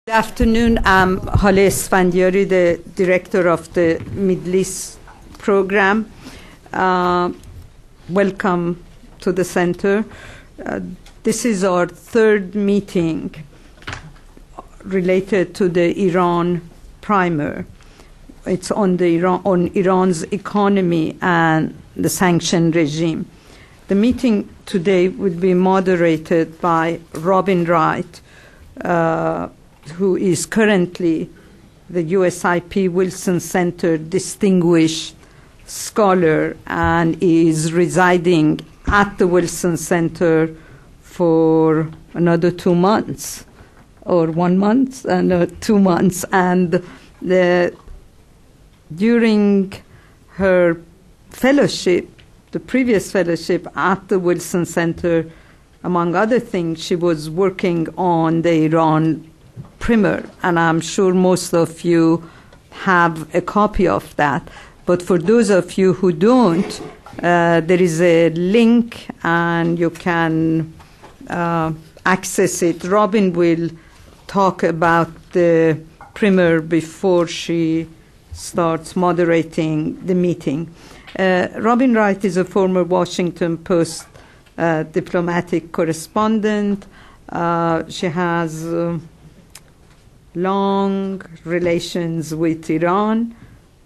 Good afternoon. I'm Hale Esfandiari, the director of the Middle East program. Welcome to the center. This is our third meeting related to the Iran primer. It's on Iran's economy and the sanction regime. The meeting today will be moderated by Robin Wright, who is currently the USIP Wilson Center Distinguished Scholar and is residing at the Wilson Center for another 2 months, or 1 month, and 2 months. And during her fellowship, the previous fellowship at the Wilson Center, among other things, she was working on the Iran primer, and I'm sure most of you have a copy of that. But for those of you who don't, there is a link and you can access it. Robin will talk about the primer before she starts moderating the meeting. Robin Wright is a former Washington Post diplomatic correspondent. She has long relations with Iran.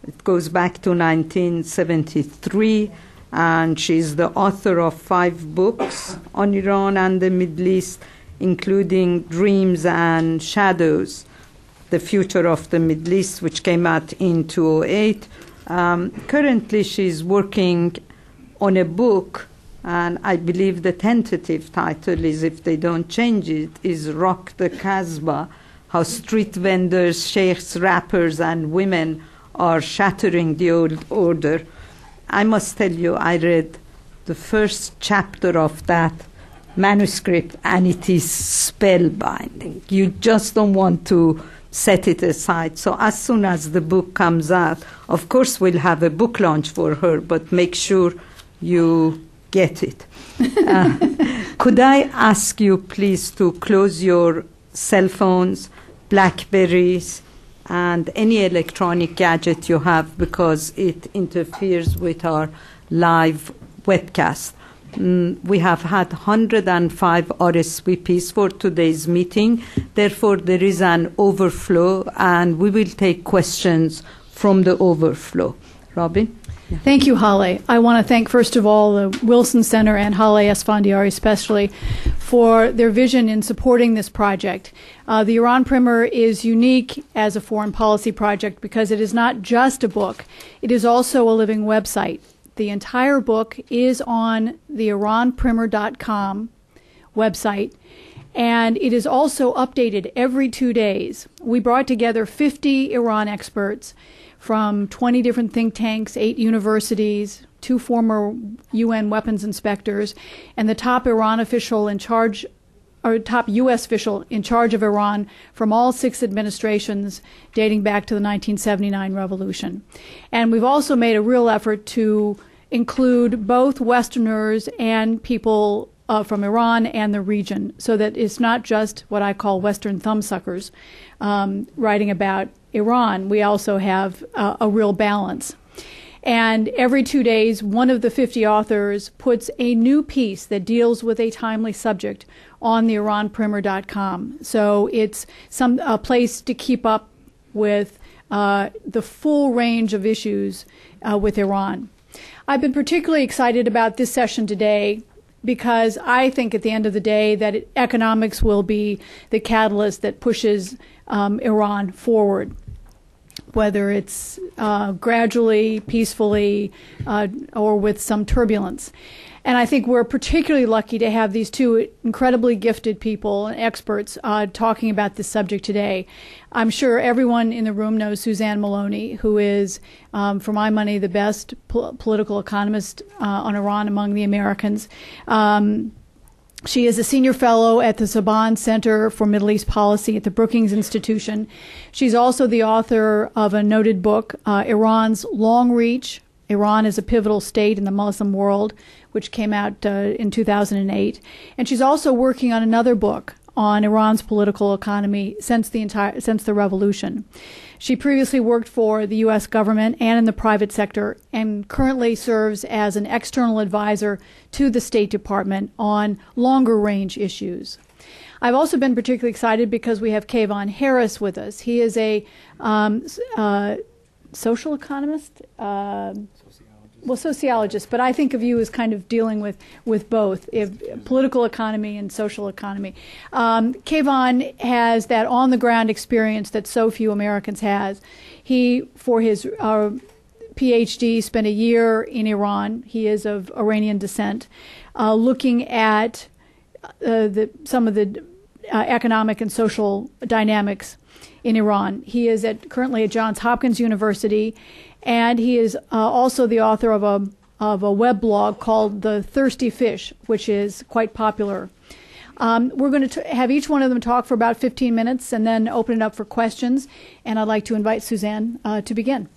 It goes back to 1973, and she's the author of 5 books on Iran and the Middle East, including Dreams and Shadows, The Future of the Middle East, which came out in 2008. Currently, she's working on a book, and I believe the tentative title is, if they don't change it, is Rock the Kasbah: How Street Vendors, Sheikhs, Rappers, and Women are Shattering the Old Order. I must tell you, I read the first chapter of that manuscript, and it is spellbinding. You just don't want to set it aside. So as soon as the book comes out, of course we'll have a book launch for her, but make sure you get it. Could I ask you please to close your cell phones, Blackberries, and any electronic gadget you have, because it interferes with our live webcast. We have had 105 RSVPs for today's meeting. Therefore, there is an overflow, and we will take questions from the overflow. Robin? Yeah. Thank you, Hale. I want to thank, first of all, the Wilson Center and Hale Esfandiari especially for their vision in supporting this project. The Iran Primer is unique as a foreign policy project because it is not just a book. It is also a living website. The entire book is on the IranPrimer.com website, and it is also updated every 2 days. We brought together 50 Iran experts from 20 different think tanks, 8 universities, 2 former UN weapons inspectors, and the top Iran official in charge, or top U.S. official in charge of Iran from all 6 administrations dating back to the 1979 revolution. And we've also made a real effort to include both Westerners and people from Iran and the region, so that it's not just what I call Western thumbsuckers writing about Iran. We also have a real balance. And every 2 days, one of the 50 authors puts a new piece that deals with a timely subject on the IranPrimer.com. So it's a place to keep up with the full range of issues with Iran. I've been particularly excited about this session today because I think at the end of the day that economics will be the catalyst that pushes Iran forward, whether it's gradually, peacefully, or with some turbulence. And I think we're particularly lucky to have these 2 incredibly gifted people and experts talking about this subject today. I'm sure everyone in the room knows Suzanne Maloney, who is, for my money, the best political economist on Iran among the Americans. She is a senior fellow at the Saban Center for Middle East Policy at the Brookings Institution. She's also the author of a noted book, Iran's Long Reach: Iran is a Pivotal State in the Muslim World, which came out in 2008. And she's also working on another book on Iran's political economy since the revolution. She previously worked for the U.S. government and in the private sector, and currently serves as an external advisor to the State Department on longer range issues. I've also been particularly excited because we have Kayvon Harris with us. He is a social economist, sociologist, but I think of you as kind of dealing with both political economy and social economy. Kayvon has that on-the-ground experience that so few Americans has. He, for his PhD, spent a year in Iran. He is of Iranian descent, looking at some of the economic and social dynamics in Iran. He is currently at Johns Hopkins University, and he is also the author of a web blog called The Thirsty Fish, which is quite popular. We're going to have each one of them talk for about 15 minutes and then open it up for questions. And I'd like to invite Suzanne to begin.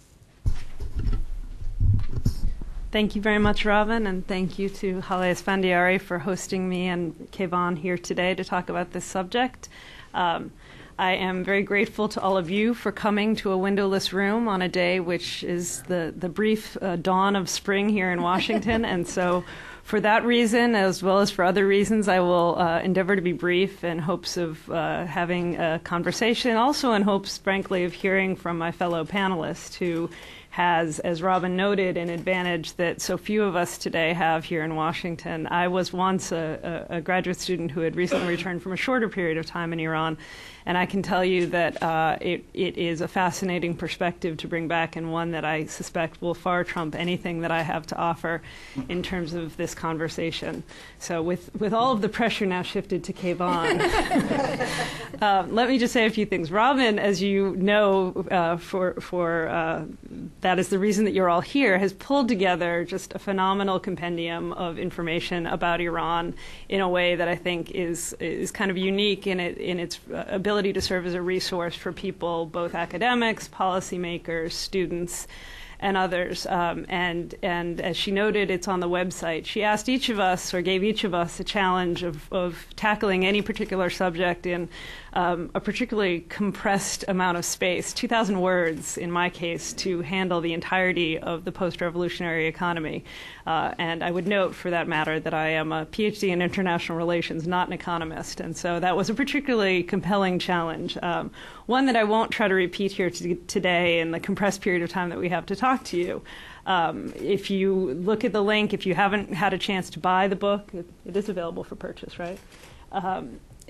Thank you very much, Robin, and thank you to Haleh Esfandiari for hosting me and Kayvon here today to talk about this subject. I am very grateful to all of you for coming to a windowless room on a day which is the brief dawn of spring here in Washington. And so for that reason, as well as for other reasons, I will endeavor to be brief in hopes of having a conversation, also in hopes, frankly, of hearing from my fellow panelists who has, as Robin noted, an advantage that so few of us today have here in Washington. I was once a graduate student who had recently returned from a shorter period of time in Iran, and I can tell you that it is a fascinating perspective to bring back, and one that I suspect will far trump anything that I have to offer in terms of this conversation. So with all of the pressure now shifted to Kayvon, let me just say a few things. Robin, as you know, that is the reason that you're all here, has pulled together just a phenomenal compendium of information about Iran in a way that I think is kind of unique in its ability to serve as a resource for people, both academics, policymakers, students, and others. And as she noted, it's on the website. She asked each of us, or gave each of us, a challenge of tackling any particular subject in a particularly compressed amount of space, 2,000 words in my case, to handle the entirety of the post-revolutionary economy. And I would note, for that matter, that I am a PhD in international relations, not an economist. And so that was a particularly compelling challenge, one that I won't try to repeat here today in the compressed period of time that we have to talk to you. If you look at the link, if you haven't had a chance to buy the book, it is available for purchase, right?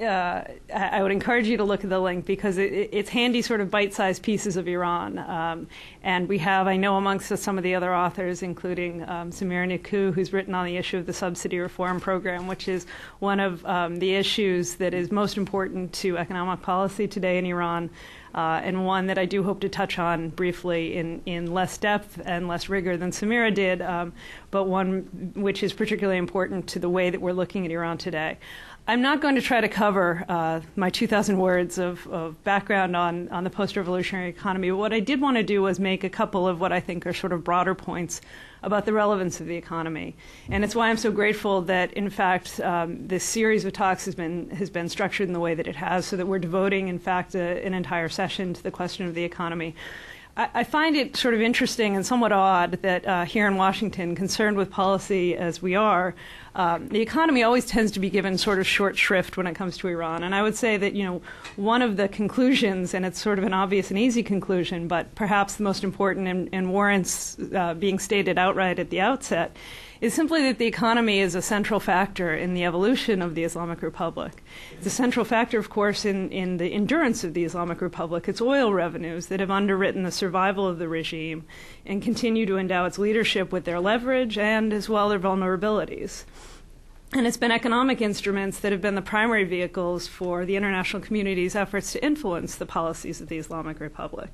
I would encourage you to look at the link because it's handy sort of bite-sized pieces of Iran. And we have, I know amongst us, some of the other authors, including Samira Niku, who's written on the issue of the subsidy reform program, which is one of the issues that is most important to economic policy today in Iran. And one that I do hope to touch on briefly in less depth and less rigor than Samira did, but one which is particularly important to the way that we're looking at Iran today. I'm not going to try to cover my 2,000 words of background on the post-revolutionary economy. But what I did want to do was make a couple of what I think are sort of broader points about the relevance of the economy. And it's why I'm so grateful that, in fact, this series of talks has been structured in the way that it has, so that we're devoting, in fact, an entire session to the question of the economy. I find it sort of interesting and somewhat odd that here in Washington, concerned with policy as we are, the economy always tends to be given sort of short shrift when it comes to Iran. And I would say that, one of the conclusions, and it's sort of an obvious and easy conclusion, but perhaps the most important and warrants being stated outright at the outset, is simply that the economy is a central factor in the evolution of the Islamic Republic. It's a central factor, of course, in the endurance of the Islamic Republic. It's oil revenues that have underwritten the survival of the regime and continue to endow its leadership with their leverage and, as well, their vulnerabilities. And it's been economic instruments that have been the primary vehicles for the international community's efforts to influence the policies of the Islamic Republic.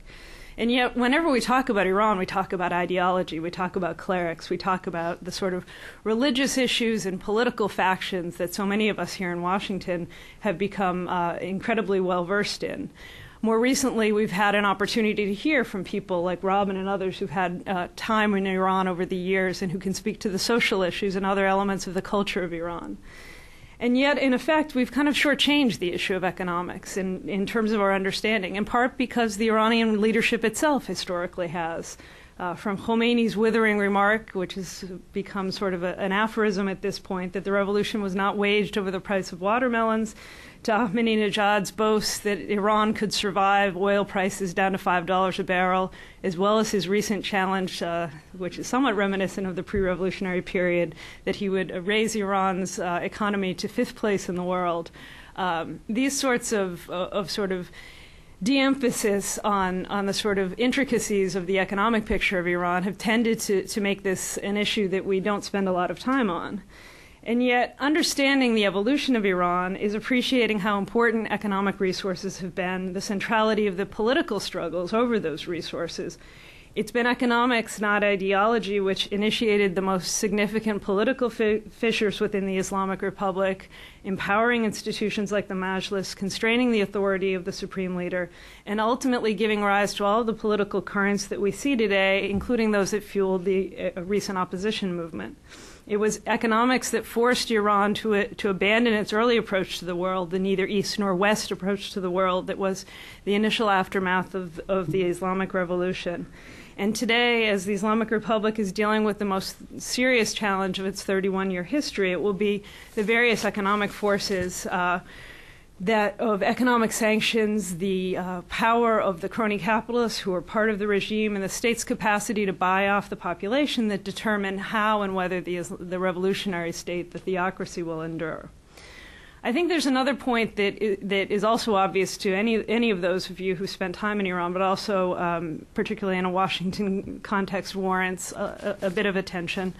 And yet, whenever we talk about Iran, we talk about ideology, we talk about clerics, we talk about the sort of religious issues and political factions that so many of us here in Washington have become incredibly well versed in. More recently, we've had an opportunity to hear from people like Robin and others who've had time in Iran over the years and who can speak to the social issues and other elements of the culture of Iran. And yet, in effect, we've kind of shortchanged the issue of economics in terms of our understanding, in part because the Iranian leadership itself historically has. From Khomeini's withering remark, which has become sort of an aphorism at this point, that the revolution was not waged over the price of watermelons, to Ahmadinejad's boast that Iran could survive oil prices down to $5 a barrel, as well as his recent challenge, which is somewhat reminiscent of the pre-revolutionary period, that he would raise Iran's economy to 5th place in the world. These sorts of sort of de-emphasis on the sort of intricacies of the economic picture of Iran have tended to make this an issue that we don't spend a lot of time on. And yet, understanding the evolution of Iran is appreciating how important economic resources have been, the centrality of the political struggles over those resources. It's been economics, not ideology, which initiated the most significant political fissures within the Islamic Republic, empowering institutions like the Majlis, constraining the authority of the supreme leader, and ultimately giving rise to all of the political currents that we see today, including those that fueled the recent opposition movement. It was economics that forced Iran to abandon its early approach to the world, the neither east nor west approach to the world that was the initial aftermath of the Islamic Revolution. And today, as the Islamic Republic is dealing with the most serious challenge of its 31-year history, it will be the various economic forces that of economic sanctions, the power of the crony capitalists who are part of the regime, and the state's capacity to buy off the population that determine how and whether the revolutionary state, the theocracy, will endure. I think there's another point that is also obvious to any of those of you who spent time in Iran, but also particularly in a Washington context warrants a bit of attention.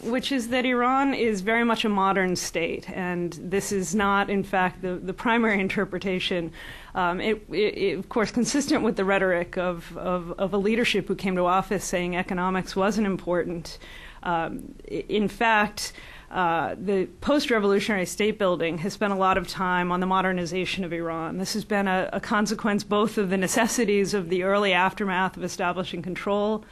Which is that Iran is very much a modern state, and this is not, in fact, the primary interpretation. It, of course, consistent with the rhetoric of a leadership who came to office saying economics wasn't important. In fact, the post-revolutionary state building has spent a lot of time on the modernization of Iran. This has been a consequence both of the necessities of the early aftermath of establishing control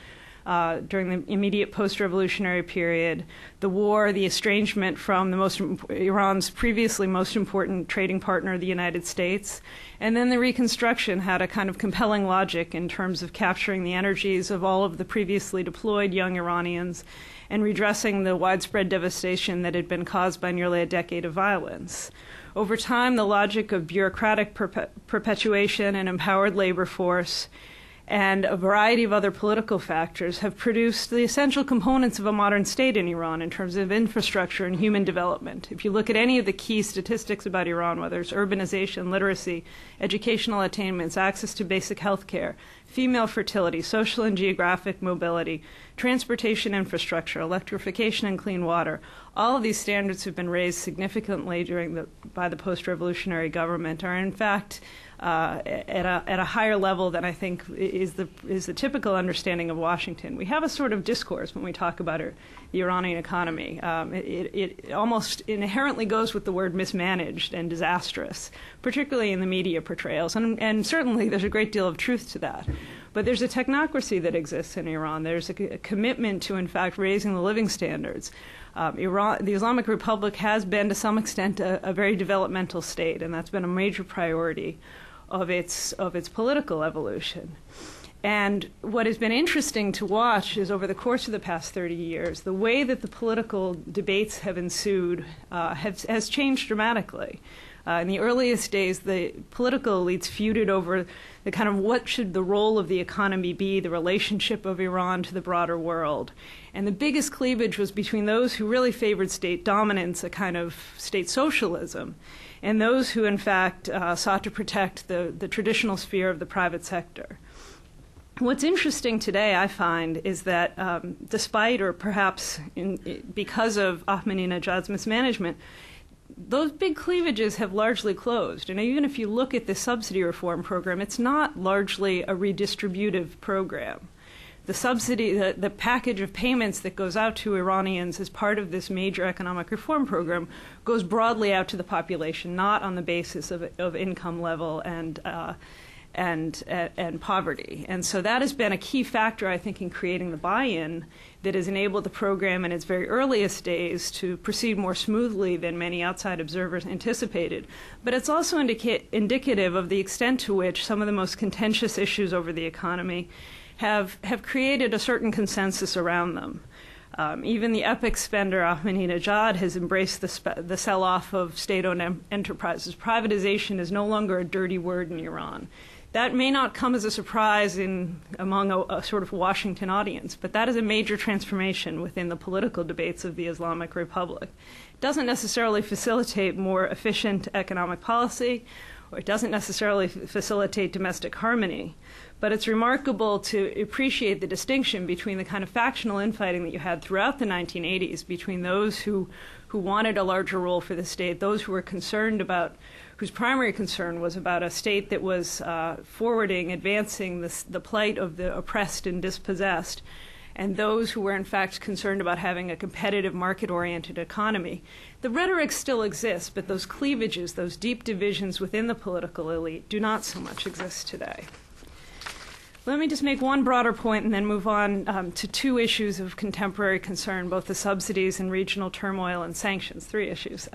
during the immediate post-revolutionary period, the war, the estrangement from Iran's previously most important trading partner, the United States, and then the Reconstruction had a kind of compelling logic in terms of capturing the energies of all of the previously deployed young Iranians and redressing the widespread devastation that had been caused by nearly a decade of violence. Over time, the logic of bureaucratic perpetuation and empowered labor force and a variety of other political factors have produced the essential components of a modern state in Iran in terms of infrastructure and human development. If you look at any of the key statistics about Iran, whether it's urbanization, literacy, educational attainments, access to basic health care, female fertility, social and geographic mobility, transportation infrastructure, electrification and clean water, all of these standards have been raised significantly by the post-revolutionary government, are in fact at a higher level than I think is the typical understanding of Washington. We have a sort of discourse when we talk about the Iranian economy. It almost inherently goes with the word mismanaged and disastrous, particularly in the media portrayals, and certainly there's a great deal of truth to that. But there's a technocracy that exists in Iran. There's a commitment to, in fact, raising the living standards. The Islamic Republic has been, to some extent, a very developmental state, and that's been a major priority of its political evolution. And what has been interesting to watch is over the course of the past 30 years, the way that the political debates have ensued has changed dramatically. In the earliest days, the political elites feuded over the kind of what should the role of the economy be, the relationship of Iran to the broader world. And the biggest cleavage was between those who really favored state dominance, a kind of state socialism, and those who, in fact, sought to protect the traditional sphere of the private sector. What's interesting today, I find, is that despite, or perhaps because of Ahmadinejad's mismanagement, those big cleavages have largely closed. And even if you look at the subsidy reform program, it's not largely a redistributive program. The subsidy, the package of payments that goes out to Iranians as part of this major economic reform program goes broadly out to the population, not on the basis of income level and and poverty. And so that has been a key factor, I think, in creating the buy-in that has enabled the program in its very earliest days to proceed more smoothly than many outside observers anticipated. But it's also indicative of the extent to which some of the most contentious issues over the economy have created a certain consensus around them. Even the epic spender Ahmadinejad has embraced the sell-off of state-owned enterprises. Privatization is no longer a dirty word in Iran. That may not come as a surprise among a sort of Washington audience, but that is a major transformation within the political debates of the Islamic Republic. It doesn't necessarily facilitate more efficient economic policy, or it doesn't necessarily facilitate domestic harmony, but it's remarkable to appreciate the distinction between the kind of factional infighting that you had throughout the 1980s between those who wanted a larger role for the state, those who were concerned about, whose primary concern was about a state that was advancing the plight of the oppressed and dispossessed, and those who were in fact concerned about having a competitive market-oriented economy. The rhetoric still exists, but those cleavages, those deep divisions within the political elite do not so much exist today. Let me just make one broader point and then move on to two issues of contemporary concern, both the subsidies and regional turmoil and sanctions, three issues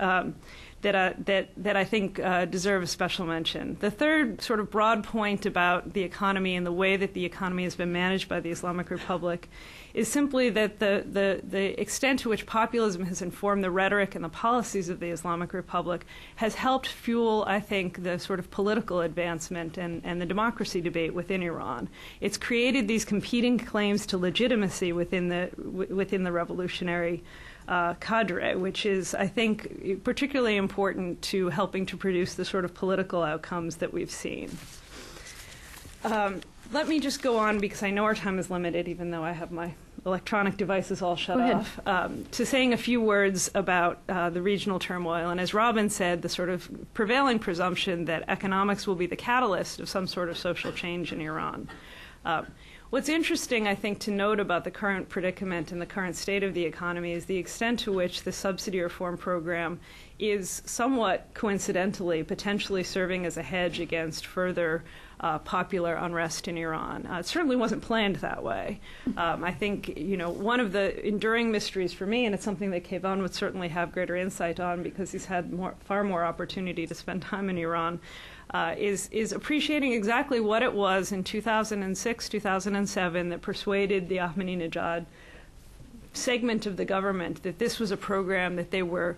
that I think deserve a special mention. The third sort of broad point about the economy and the way that the economy has been managed by the Islamic Republic is simply that the extent to which populism has informed the rhetoric and the policies of the Islamic Republic has helped fuel, I think, the sort of political advancement and the democracy debate within Iran. It's created these competing claims to legitimacy within the revolutionary cadre, which is, I think, particularly important to helping to produce the sort of political outcomes that we've seen. Let me just go on, because I know our time is limited, even though I have my electronic devices all shut off, to saying a few words about the regional turmoil. And as Robin said, the sort of prevailing presumption that economics will be the catalyst of some sort of social change in Iran. What's interesting, I think, to note about the current predicament and the current state of the economy is the extent to which the subsidy reform program is somewhat coincidentally potentially serving as a hedge against further popular unrest in Iran. It certainly wasn't planned that way. I think, one of the enduring mysteries for me, and it's something that Kayvon would certainly have greater insight on because he's had far more opportunity to spend time in Iran, is appreciating exactly what it was in 2006, 2007 that persuaded the Ahmadinejad segment of the government that this was a program that they were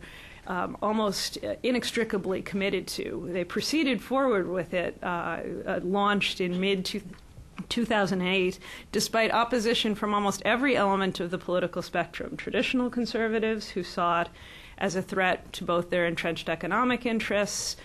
almost inextricably committed to. They proceeded forward with it, launched in mid-2008, despite opposition from almost every element of the political spectrum. Traditional conservatives who saw it as a threat to both their entrenched economic interests,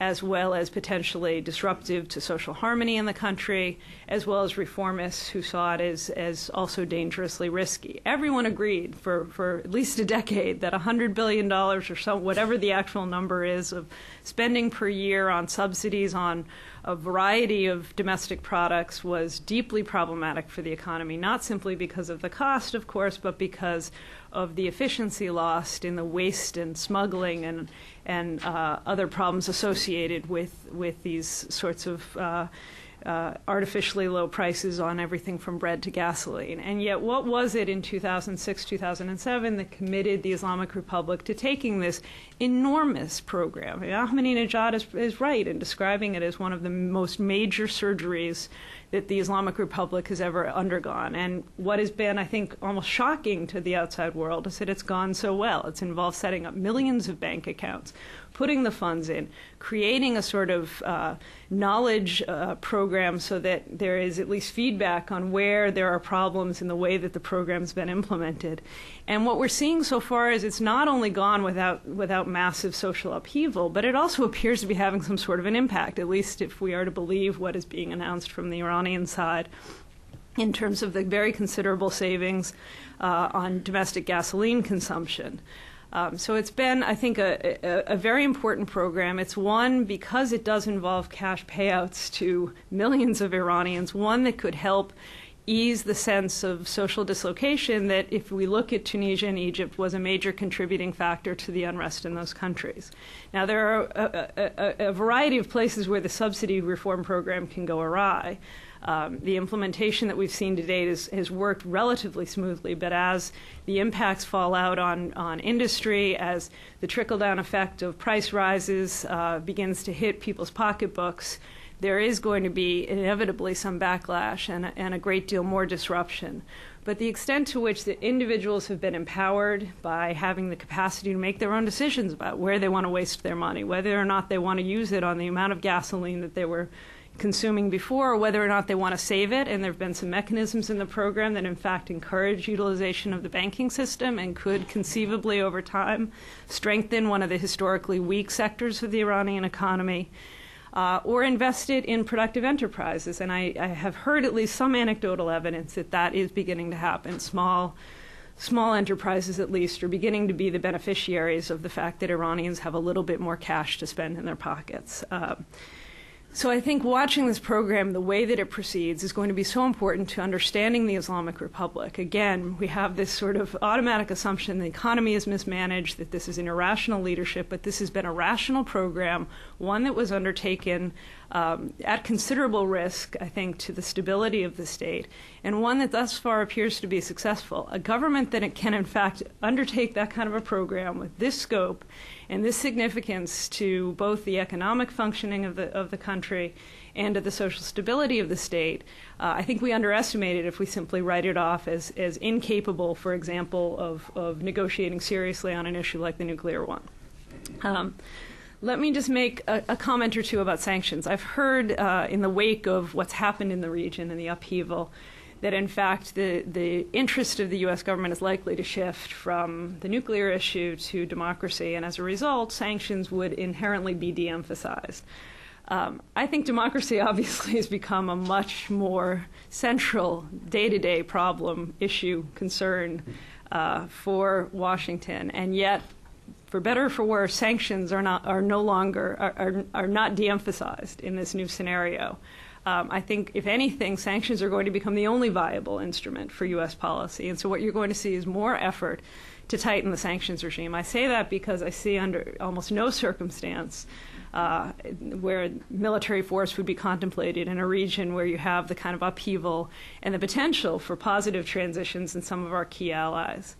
as well as potentially disruptive to social harmony in the country, as well as reformists who saw it as also dangerously risky. Everyone agreed for at least a decade that $100 billion or so, whatever the actual number is, of spending per year on subsidies on a variety of domestic products was deeply problematic for the economy, not simply because of the cost, of course, but because of the efficiency lost in the waste and smuggling and other problems associated with these sorts of artificially low prices on everything from bread to gasoline. And yet, what was it in 2006, 2007 that committed the Islamic Republic to taking this enormous program? Ahmadinejad is right in describing it as one of the most major surgeries that the Islamic Republic has ever undergone. And what has been, I think, almost shocking to the outside world is that it's gone so well. It's involved setting up millions of bank accounts, putting the funds in, creating a sort of knowledge program so that there is at least feedback on where there are problems in the way that the program's been implemented. And what we're seeing so far is it's not only gone without massive social upheaval, but it also appears to be having some sort of an impact, at least if we are to believe what is being announced from the Iranian side in terms of the very considerable savings on domestic gasoline consumption. So it's been, I think, a very important program. It's one, because it does involve cash payouts to millions of Iranians, one that could help ease the sense of social dislocation that, if we look at Tunisia and Egypt, was a major contributing factor to the unrest in those countries. Now, there are a variety of places where the subsidy reform program can go awry. The implementation that we've seen to date has worked relatively smoothly, but as the impacts fall out on industry, as the trickle-down effect of price rises begins to hit people's pocketbooks, there is going to be inevitably some backlash and a great deal more disruption. But the extent to which the individuals have been empowered by having the capacity to make their own decisions about where they want to waste their money, whether or not they want to use it on the amount of gasoline that they were consuming before, or whether or not they want to save it. And there have been some mechanisms in the program that in fact encourage utilization of the banking system and could conceivably over time strengthen one of the historically weak sectors of the Iranian economy. Or invested in productive enterprises. And I have heard at least some anecdotal evidence that that is beginning to happen. Small enterprises, at least, are beginning to be the beneficiaries of the fact that Iranians have a little bit more cash to spend in their pockets. So I think watching this program, the way that it proceeds, is going to be so important to understanding the Islamic Republic. Again, we have this sort of automatic assumption the economy is mismanaged, that this is an irrational leadership, but this has been a rational program, one that was undertaken at considerable risk, I think, to the stability of the state, and one that thus far appears to be successful. A government that can, in fact, undertake that kind of a program with this scope and this significance to both the economic functioning of the country and to the social stability of the state, I think we underestimate it if we simply write it off as incapable, for example, of negotiating seriously on an issue like the nuclear one. Let me just make a comment or two about sanctions. I've heard in the wake of what's happened in the region and the upheaval that, in fact, the interest of the U.S. government is likely to shift from the nuclear issue to democracy, and as a result, sanctions would inherently be de-emphasized. I think democracy obviously has become a much more central day-to-day problem, issue, concern for Washington, and yet, for better or for worse, sanctions are not de-emphasized in this new scenario. I think, if anything, sanctions are going to become the only viable instrument for U.S. policy. And so what you're going to see is more effort to tighten the sanctions regime. I say that because I see under almost no circumstance where military force would be contemplated in a region where you have the kind of upheaval and the potential for positive transitions in some of our key allies.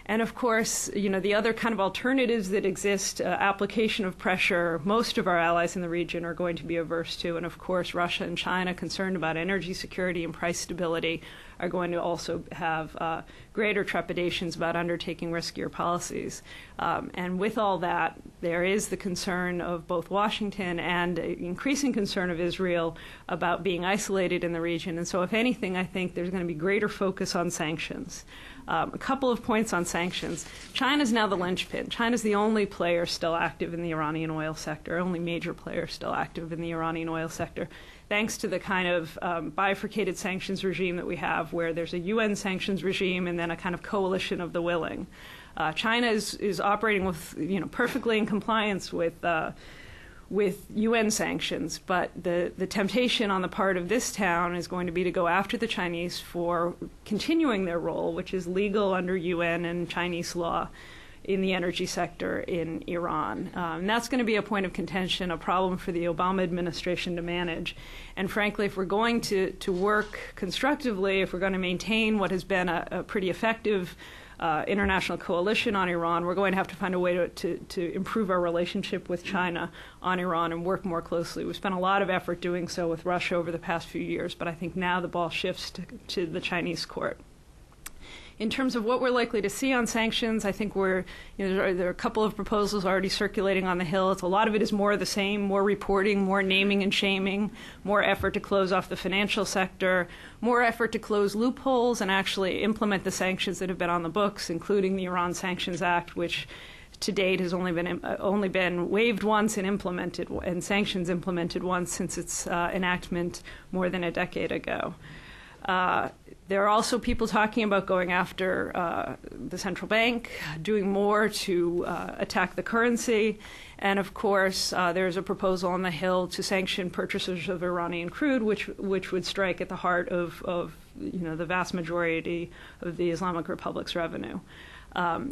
And of course, the other kind of alternatives that exist, application of pressure, most of our allies in the region are going to be averse to. And of course, Russia and China, concerned about energy security and price stability, are going to also have greater trepidations about undertaking riskier policies. And with all that, there is the concern of both Washington and increasing concern of Israel about being isolated in the region. And so, if anything, I think there's going to be greater focus on sanctions. A couple of points on sanctions. China is now the linchpin. China is the only player still active in the Iranian oil sector, only major player still active in the Iranian oil sector, thanks to the kind of bifurcated sanctions regime that we have, where there's a UN sanctions regime and then a kind of coalition of the willing. China is operating with, perfectly in compliance with UN sanctions, but the temptation on the part of this town is going to be to go after the Chinese for continuing their role, which is legal under UN and Chinese law, in the energy sector in Iran. And that's going to be a point of contention, a problem for the Obama administration to manage. And frankly, if we're going to work constructively, if we're going to maintain what has been a pretty effective international coalition on Iran, we're going to have to find a way to improve our relationship with China on Iran and work more closely. We've spent a lot of effort doing so with Russia over the past few years, but I think now the ball shifts to the Chinese court. In terms of what we're likely to see on sanctions, I think there are a couple of proposals already circulating on the Hill. A lot of it is more of the same, more reporting, more naming and shaming, more effort to close off the financial sector, more effort to close loopholes and actually implement the sanctions that have been on the books, including the Iran Sanctions Act, which to date has only been waived once and implemented, and sanctions implemented once since its enactment more than a decade ago. There are also people talking about going after the central bank, doing more to attack the currency. And of course, there's a proposal on the Hill to sanction purchasers of Iranian crude, which would strike at the heart of the vast majority of the Islamic Republic's revenue.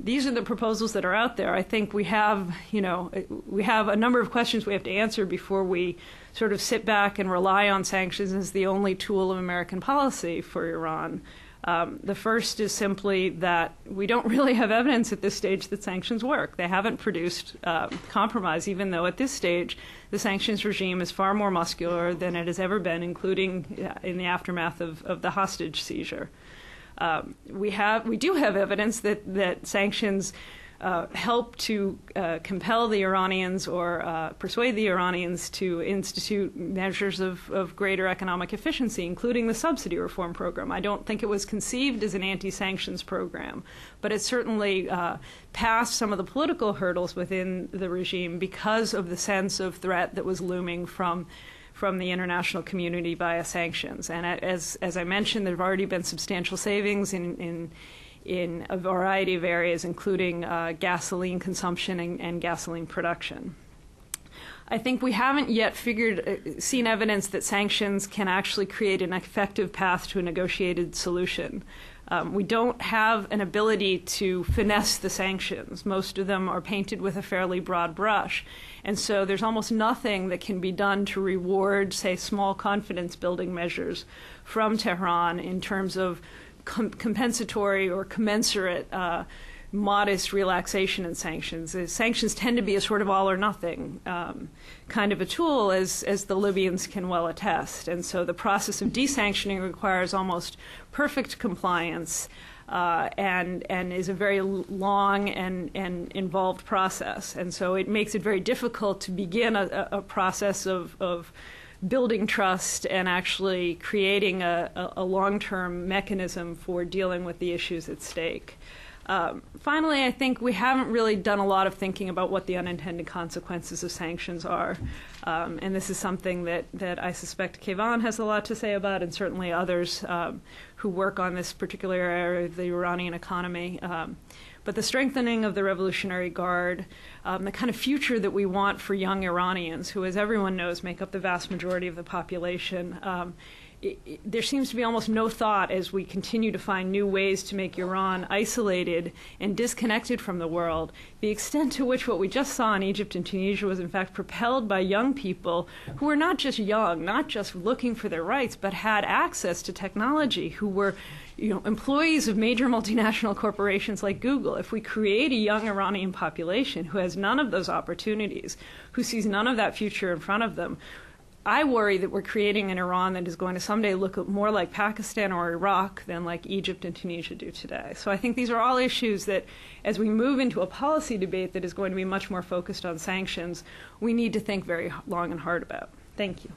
These are the proposals that are out there. I think we have a number of questions we have to answer before we sort of sit back and rely on sanctions as the only tool of American policy for Iran. The first is simply that we don't really have evidence at this stage that sanctions work. They haven't produced compromise, even though at this stage the sanctions regime is far more muscular than it has ever been, including in the aftermath of the hostage seizure. We do have evidence that sanctions help to compel the Iranians or persuade the Iranians to institute measures of greater economic efficiency, including the subsidy reform program. I don't think it was conceived as an anti-sanctions program, but it certainly passed some of the political hurdles within the regime because of the sense of threat that was looming from the international community via sanctions. And as I mentioned, there have already been substantial savings in a variety of areas, including gasoline consumption and gasoline production. I think we haven't yet seen evidence that sanctions can actually create an effective path to a negotiated solution. We don't have an ability to finesse the sanctions. Most of them are painted with a fairly broad brush. And so there's almost nothing that can be done to reward, say, small confidence-building measures from Tehran in terms of compensatory or commensurate modest relaxation in sanctions. Sanctions tend to be a sort of all-or-nothing kind of a tool, as the Libyans can well attest. And so the process of desanctioning requires almost perfect compliance and is a very long and involved process. And so it makes it very difficult to begin a process of building trust and actually creating a long-term mechanism for dealing with the issues at stake. Finally, I think we haven't really done a lot of thinking about what the unintended consequences of sanctions are. And this is something that I suspect Keyvan has a lot to say about, and certainly others who work on this particular area of the Iranian economy. But the strengthening of the Revolutionary Guard, the kind of future that we want for young Iranians, who, as everyone knows, make up the vast majority of the population, there seems to be almost no thought as we continue to find new ways to make Iran isolated and disconnected from the world. The extent to which what we just saw in Egypt and Tunisia was in fact propelled by young people who were not just young, not just looking for their rights, but had access to technology, who were employees of major multinational corporations like Google. If we create a young Iranian population who has none of those opportunities, who sees none of that future in front of them, I worry that we're creating an Iran that is going to someday look more like Pakistan or Iraq than like Egypt and Tunisia do today. So I think these are all issues that, as we move into a policy debate that is going to be much more focused on sanctions, we need to think very long and hard about. Thank you.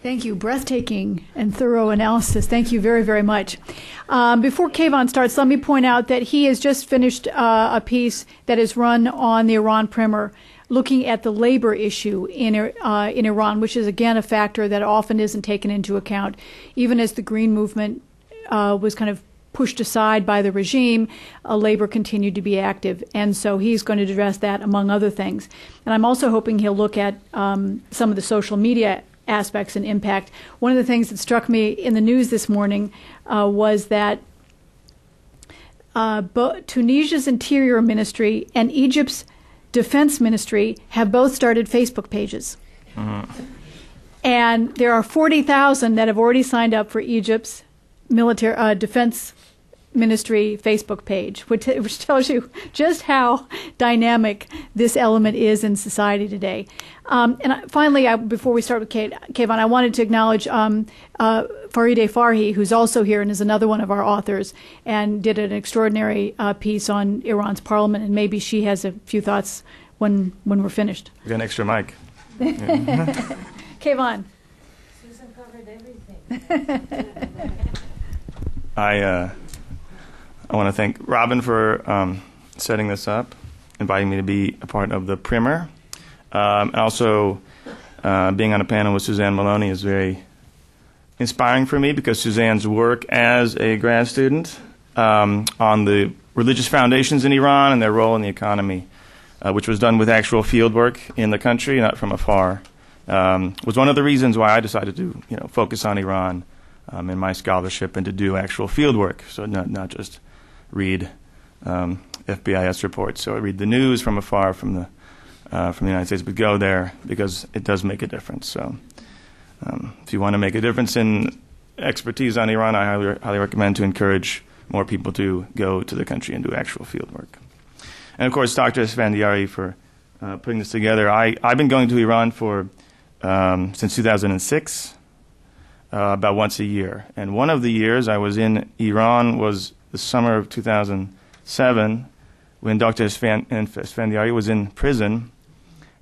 Thank you. Breathtaking and thorough analysis. Thank you very, very much. Before Keyvan starts, let me point out that he has just finished a piece that is run on the Iran Primer, looking at the labor issue in Iran, which is, again, a factor that often isn't taken into account. Even as the Green Movement was kind of pushed aside by the regime, labor continued to be active. And so he's going to address that, among other things. And I'm also hoping he'll look at some of the social media aspects and impact. One of the things that struck me in the news this morning was that Tunisia's Interior Ministry and Egypt's Defense Ministry have both started Facebook pages. And there are 40,000 that have already signed up for Egypt's military Defense Ministry Facebook page, which tells you just how dynamic this element is in society today. And finally, before we start with Keyvan, I wanted to acknowledge Farideh Farhi, who's also here and is another one of our authors, and did an extraordinary piece on Iran's parliament, and maybe she has a few thoughts when we're finished. We got an extra mic. Keyvan. Susan covered everything. I want to thank Robin for setting this up, inviting me to be a part of the primer, and also being on a panel with Suzanne Maloney is very inspiring for me because Suzanne's work as a grad student on the religious foundations in Iran and their role in the economy, which was done with actual field work in the country, not from afar, was one of the reasons why I decided to focus on Iran in my scholarship and to do actual field work, so not just read FBIS reports. So I read the news from afar from the United States, but go there because it does make a difference. So if you want to make a difference in expertise on Iran, I highly recommend to encourage more people to go to the country and do actual field work. And of course, Dr. Esfandiari for putting this together. I've been going to Iran for since 2006, about once a year. And one of the years I was in Iran was the summer of 2007 when Dr. Esfandiari was in prison.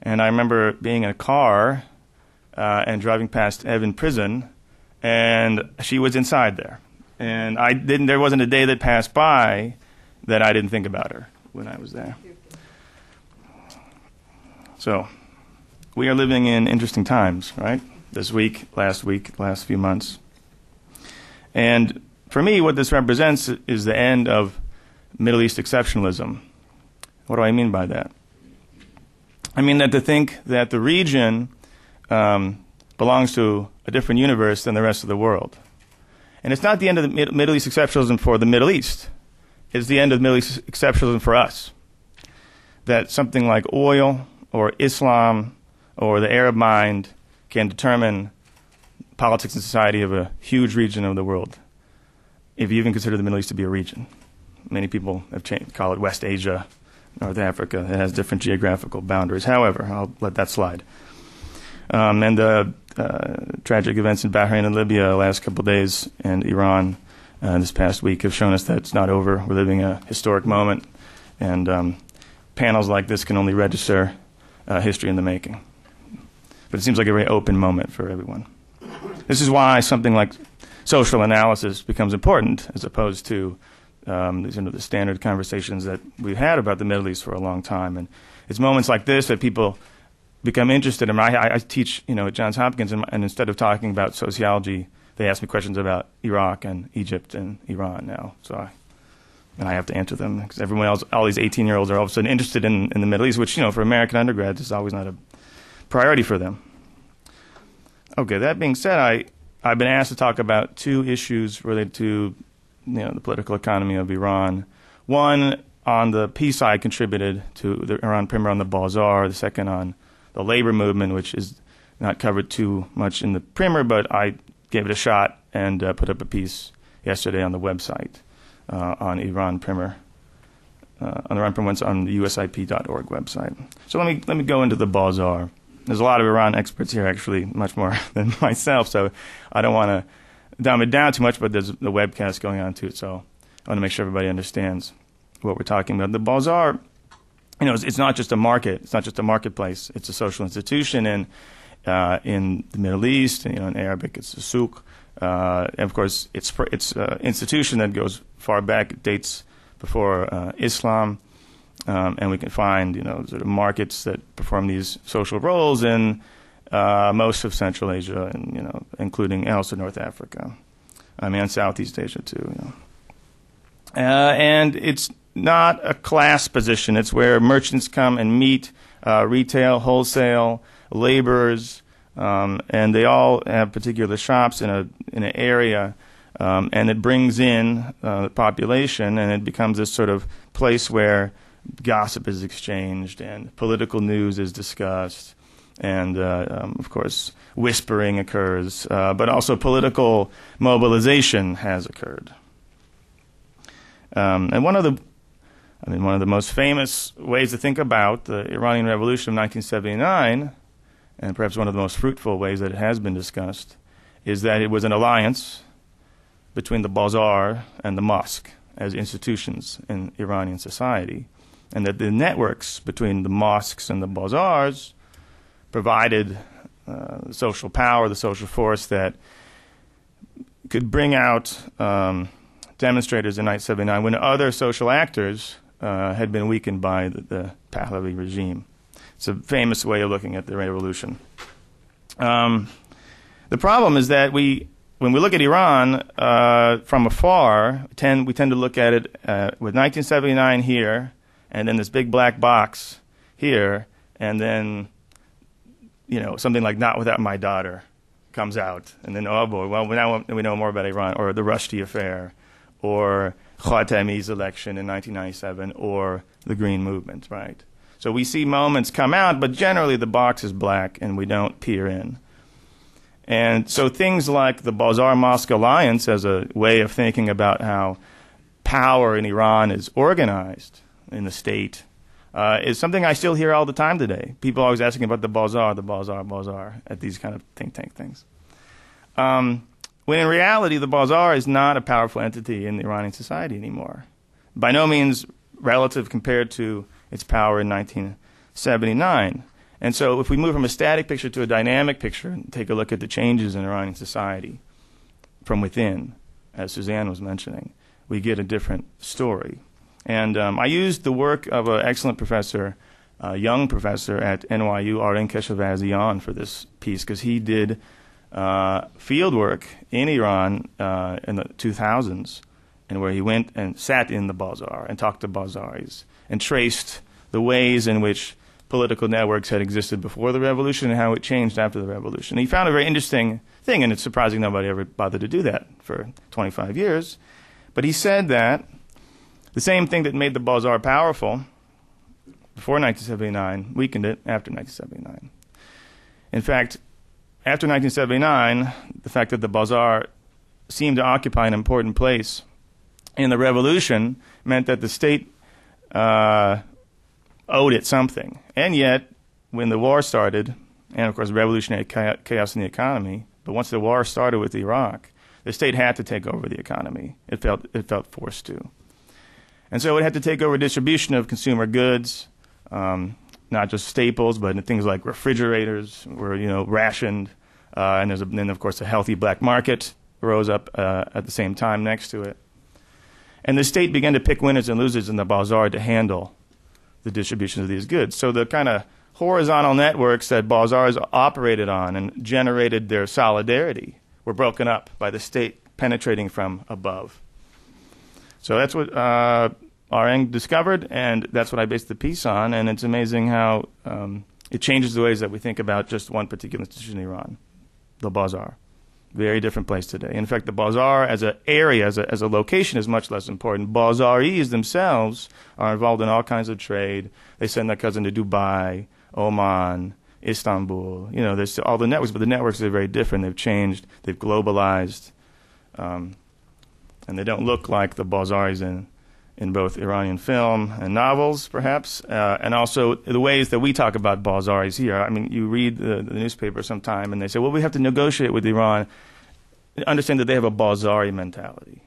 And I remember being in a car and driving past Evin prison, and she was inside there. And there wasn't a day that passed by that I didn't think about her when I was there. So we are living in interesting times, right? This week, last few months. And for me, what this represents is the end of Middle East exceptionalism. What do I mean by that? I mean that to think that the region belongs to a different universe than the rest of the world. And it's not the end of the Middle East exceptionalism for the Middle East. It's the end of Middle East exceptionalism for us. That something like oil or Islam or the Arab mind can determine politics and society of a huge region of the world, if you even consider the Middle East to be a region. Many people have call it West Asia, North Africa. It has different geographical boundaries. However, I'll let that slide. And the tragic events in Bahrain and Libya the last couple of days and Iran this past week have shown us that it's not over. We're living a historic moment, and panels like this can only register history in the making. But it seems like a very open moment for everyone. This is why something like social analysis becomes important as opposed to the standard conversations that we've had about the Middle East for a long time. And it's moments like this that people become interested in. I teach, at Johns Hopkins, and instead of talking about sociology, they ask me questions about Iraq and Egypt and Iran now. And I have to answer them because everyone else, all these 18-year-olds, are all of a sudden interested in the Middle East, which for American undergrads is always not a priority for them. Okay, that being said, I've been asked to talk about two issues related to the political economy of Iran. One, on the peace side, contributed to the Iran primer on the Bazaar. The second on the labor movement, which is not covered too much in the primer, but I gave it a shot and put up a piece yesterday on the website on Iran primer. On the Iran primer, on the usip.org website. So let me go into the Bazaar. There's a lot of Iran experts here, actually, much more than myself, so I don't want to dumb it down too much, but there's the webcast going on too, so I want to make sure everybody understands what we're talking about. The Bazaar, it's not just a market. It's not just a marketplace. It's a social institution, and in the Middle East, in Arabic, it's a souk. And of course, it's an institution that goes far back. It dates before Islam. And we can find, sort of markets that perform these social roles in most of Central Asia, and including also North Africa, and Southeast Asia too. And it's not a class position. It's where merchants come and meet, retail, wholesale, laborers, and they all have particular shops in an area, and it brings in the population, and it becomes this sort of place where gossip is exchanged and political news is discussed, and of course whispering occurs, but also political mobilization has occurred. And one of the most famous ways to think about the Iranian Revolution of 1979, and perhaps one of the most fruitful ways that it has been discussed, is that it was an alliance between the Bazaar and the mosque as institutions in Iranian society, and that the networks between the mosques and the bazaars provided the social power, the social force that could bring out demonstrators in 1979 when other social actors had been weakened by the Pahlavi regime. It's a famous way of looking at the revolution. The problem is that we when we look at Iran from afar, we tend to look at it with 1979 here, and then this big black box here, and then, something like Not Without My Daughter comes out, and then, oh boy, well, now we know more about Iran, or the Rushdie affair, or Khatami's election in 1997, or the Green Movement, right? So we see moments come out, but generally the box is black, and we don't peer in. And so things like the Bazar-Mosque Alliance as a way of thinking about how power in Iran is organized in the state is something I still hear all the time today. People are always asking about the Bazar at these kind of think tank things. When in reality, the Bazar is not a powerful entity in Iranian society anymore. By no means relative compared to its power in 1979. And so if we move from a static picture to a dynamic picture and take a look at the changes in Iranian society from within, as Suzanne was mentioning, we get a different story. And I used the work of an excellent professor, a young professor at NYU, Aren Keshavazian, for this piece, because he did field work in Iran in the 2000s, and where he went and sat in the Bazar and talked to Bazaris and traced the ways in which political networks had existed before the revolution and how it changed after the revolution. He found a very interesting thing, and it's surprising nobody ever bothered to do that for 25 years. But he said that the same thing that made the Bazar powerful before 1979 weakened it after 1979. In fact, after 1979, the fact that the Bazar seemed to occupy an important place in the revolution meant that the state owed it something. And yet, when the war started, and of course revolutionary chaos in the economy, but once the war started with Iraq, the state had to take over the economy. It felt forced to. And so it had to take over distribution of consumer goods, not just staples, but things like refrigerators were, rationed. And then, of course, a healthy black market rose up at the same time next to it. And the state began to pick winners and losers in the Bazar to handle the distribution of these goods. So the kind of horizontal networks that Bazars operated on and generated their solidarity were broken up by the state penetrating from above. So that's what Aren discovered, and that's what I based the piece on. And it's amazing how it changes the ways that we think about just one particular institution in Iran, the Bazar. Very different place today. In fact, the Bazar as an area, as a location, is much less important. Bazaris themselves are involved in all kinds of trade. They send their cousin to Dubai, Oman, Istanbul. There's all the networks, but the networks are very different. They've changed. They've globalized. And they don't look like the Bazaris in both Iranian film and novels, perhaps, and also the ways that we talk about Bazaris here. I mean, you read the newspaper sometime, and they say, well, we have to negotiate with Iran. Understand that they have a Bazari mentality.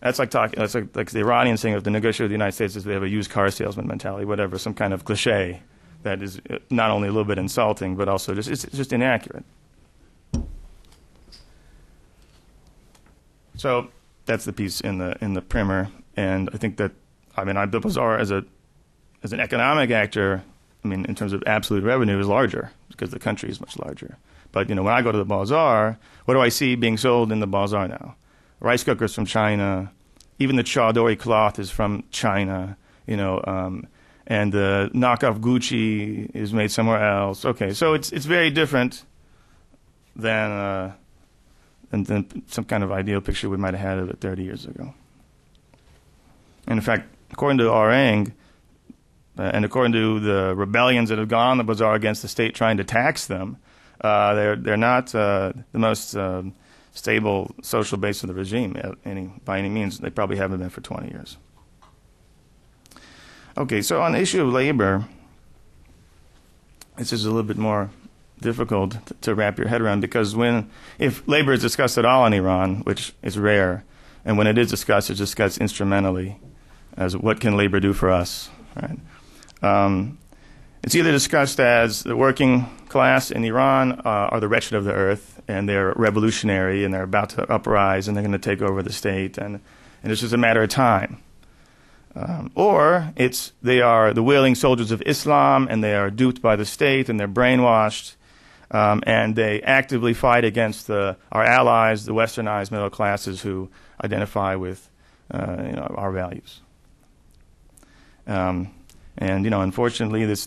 That's like the Iranians saying if the negotiate with the United States is they have a used car salesman mentality, whatever, some kind of cliche that is not only a little bit insulting, but also it's just inaccurate. So that's the piece in the primer. And I think that, the Bazar as an economic actor, in terms of absolute revenue, is larger because the country is much larger. But, when I go to the Bazar, what do I see being sold in the Bazar now? Rice cookers from China, even the chadori cloth is from China, and the knockoff Gucci is made somewhere else. Okay, so it's very different than some kind of ideal picture we might have had of it 30 years ago. And in fact, according to Orang, and according to the rebellions that have gone on the Bazar against the state trying to tax them, they're not the most stable social base of the regime by any means. They probably haven't been for 20 years. Okay, so on the issue of labor, this is a little bit more difficult to wrap your head around, because if labor is discussed at all in Iran, which is rare, and when it is discussed, it's discussed instrumentally as what can labor do for us, right? It's either discussed as the working class in Iran are the wretched of the earth, and they're revolutionary, and they're about to uprise, and they're going to take over the state, and it's just a matter of time. Or they are the willing soldiers of Islam, and they are duped by the state, and they're brainwashed, and they actively fight against our allies, the westernized middle classes who identify with our values. And unfortunately, this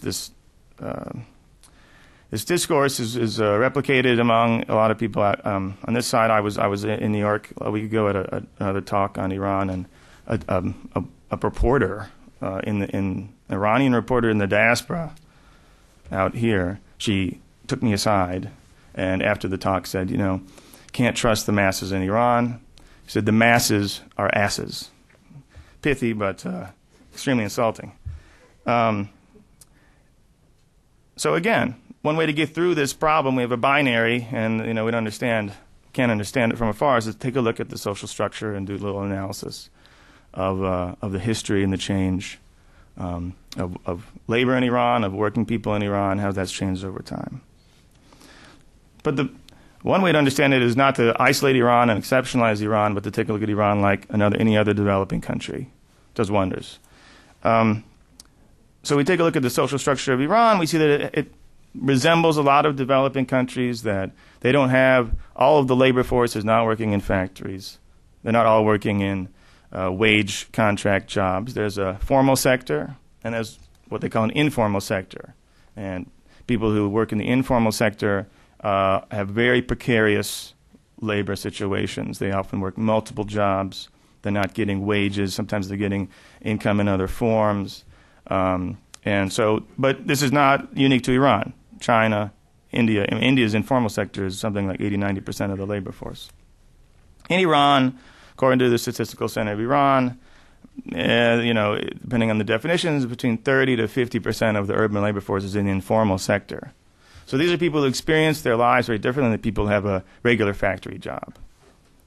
discourse is replicated among a lot of people. On this side, I was in New York a week ago at another talk on Iran, and a reporter, an Iranian reporter in the diaspora out here, she took me aside, and after the talk said, can't trust the masses in Iran. She said the masses are asses. Pithy, but extremely insulting. So again, one way to get through this problem, we have a binary, and we can't understand it from afar, is to take a look at the social structure and do a little analysis of the history and the change of labor in Iran, of working people in Iran, how that's changed over time. But the one way to understand it is not to isolate Iran and exceptionalize Iran, but to take a look at Iran like any other developing country. It does wonders. So we take a look at the social structure of Iran. We see that it resembles a lot of developing countries, that they don't have all of the labor force is not working in factories. They're not all working in wage contract jobs. There's a formal sector, and there's what they call an informal sector. And people who work in the informal sector have very precarious labor situations. They often work multiple jobs. They're not getting wages. Sometimes they're getting income in other forms. But this is not unique to Iran. China, India. India's informal sector is something like 80-90% of the labor force. In Iran, according to the Statistical Center of Iran, depending on the definitions, between 30 to 50% of the urban labor force is in the informal sector. So these are people who experience their lives very differently than people who have a regular factory job,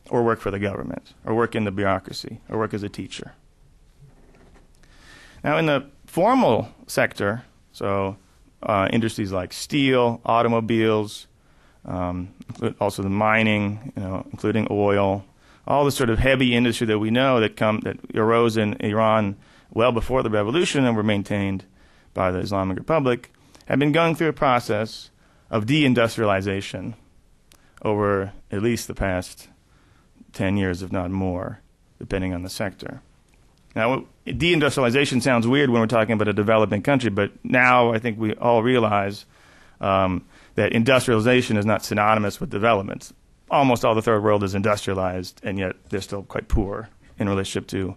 or work for the government, or work in the bureaucracy, or work as a teacher. Now, in the formal sector, so industries like steel, automobiles, also the mining, including oil, all the sort of heavy industry that we know that arose in Iran well before the revolution and were maintained by the Islamic Republic, have been going through a process of deindustrialization over at least the past 10 years, if not more, depending on the sector. Now, deindustrialization sounds weird when we're talking about a developing country, but now I think we all realize that industrialization is not synonymous with development. Almost all the third world is industrialized, and yet they're still quite poor in relationship to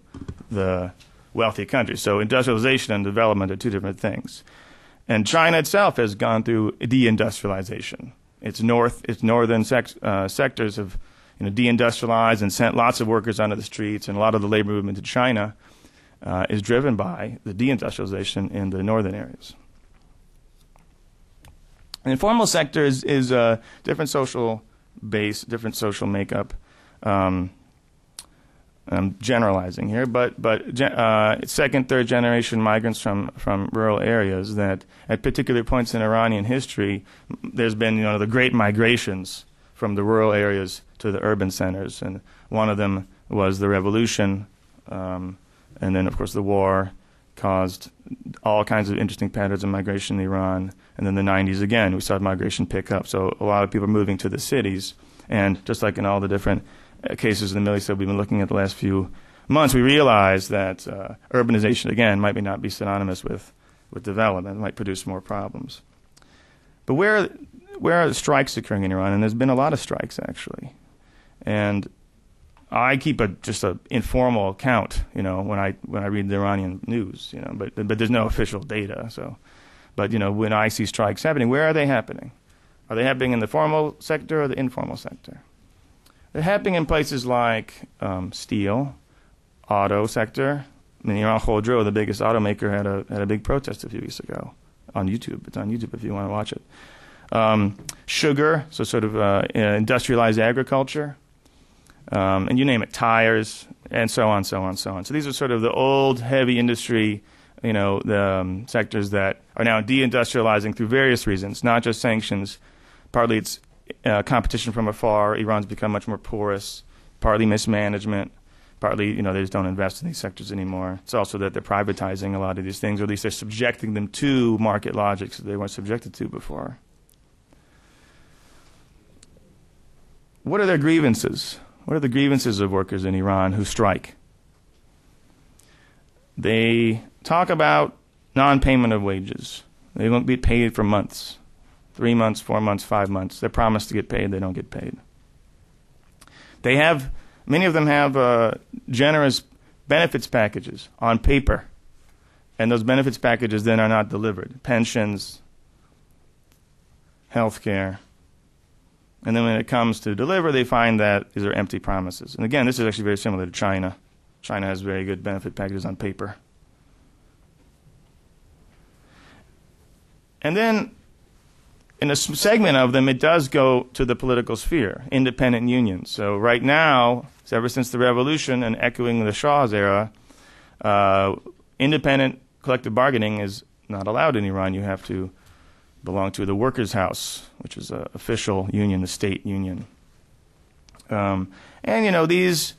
the wealthy countries. So industrialization and development are two different things. And China itself has gone through deindustrialization. Its northern sectors have deindustrialized and sent lots of workers onto the streets, and a lot of the labor movement to China is driven by the deindustrialization in the northern areas. The informal sector is a different social base, different social makeup. I'm generalizing here, but second, third generation migrants from rural areas that at particular points in Iranian history, there's been the great migrations from the rural areas to the urban centers, and one of them was the revolution, and then of course the war caused all kinds of interesting patterns of migration in Iran, and then the 90s again we saw migration pick up, so a lot of people are moving to the cities, and just like in all the different cases in the Middle East that we've been looking at the last few months, we realize that urbanization again might not be synonymous with development. It might produce more problems. But where are the strikes occurring in Iran? And there's been a lot of strikes, actually. And I keep just an informal account, when I read the Iranian news, but there's no official data. But when I see strikes happening, where are they happening? Are they happening in the formal sector or the informal sector? They're happening in places like steel, auto sector. Iran Khodro, the biggest automaker, had a big protest a few weeks ago on YouTube. It's on YouTube if you want to watch it. Sugar, so sort of industrialized agriculture, and you name it, tires, and so on, so on, so on. So these are sort of the old, heavy industry, the sectors that are now deindustrializing through various reasons, not just sanctions. Partly it's competition from afar. Iran's become much more porous, partly mismanagement, partly, they just don't invest in these sectors anymore. It's also that they're privatizing a lot of these things, or at least they're subjecting them to market logics that they weren't subjected to before. what are their grievances? What are the grievances of workers in Iran who strike? They talk about non-payment of wages. They won't be paid for months, 3 months, 4 months, 5 months. They're promised to get paid. They don't get paid. Many of them have generous benefits packages on paper, and those benefits packages then are not delivered. Pensions, health care. And then when it comes to deliver, they find that these are empty promises. And again, this is actually very similar to China. China has very good benefit packages on paper. And then in a segment of them, it does go to the political sphere, independent unions. So right now, ever since the revolution and echoing the Shah's era, independent collective bargaining is not allowed in Iran. You have to belong to the Workers' House, which is an official union, the state union. And, these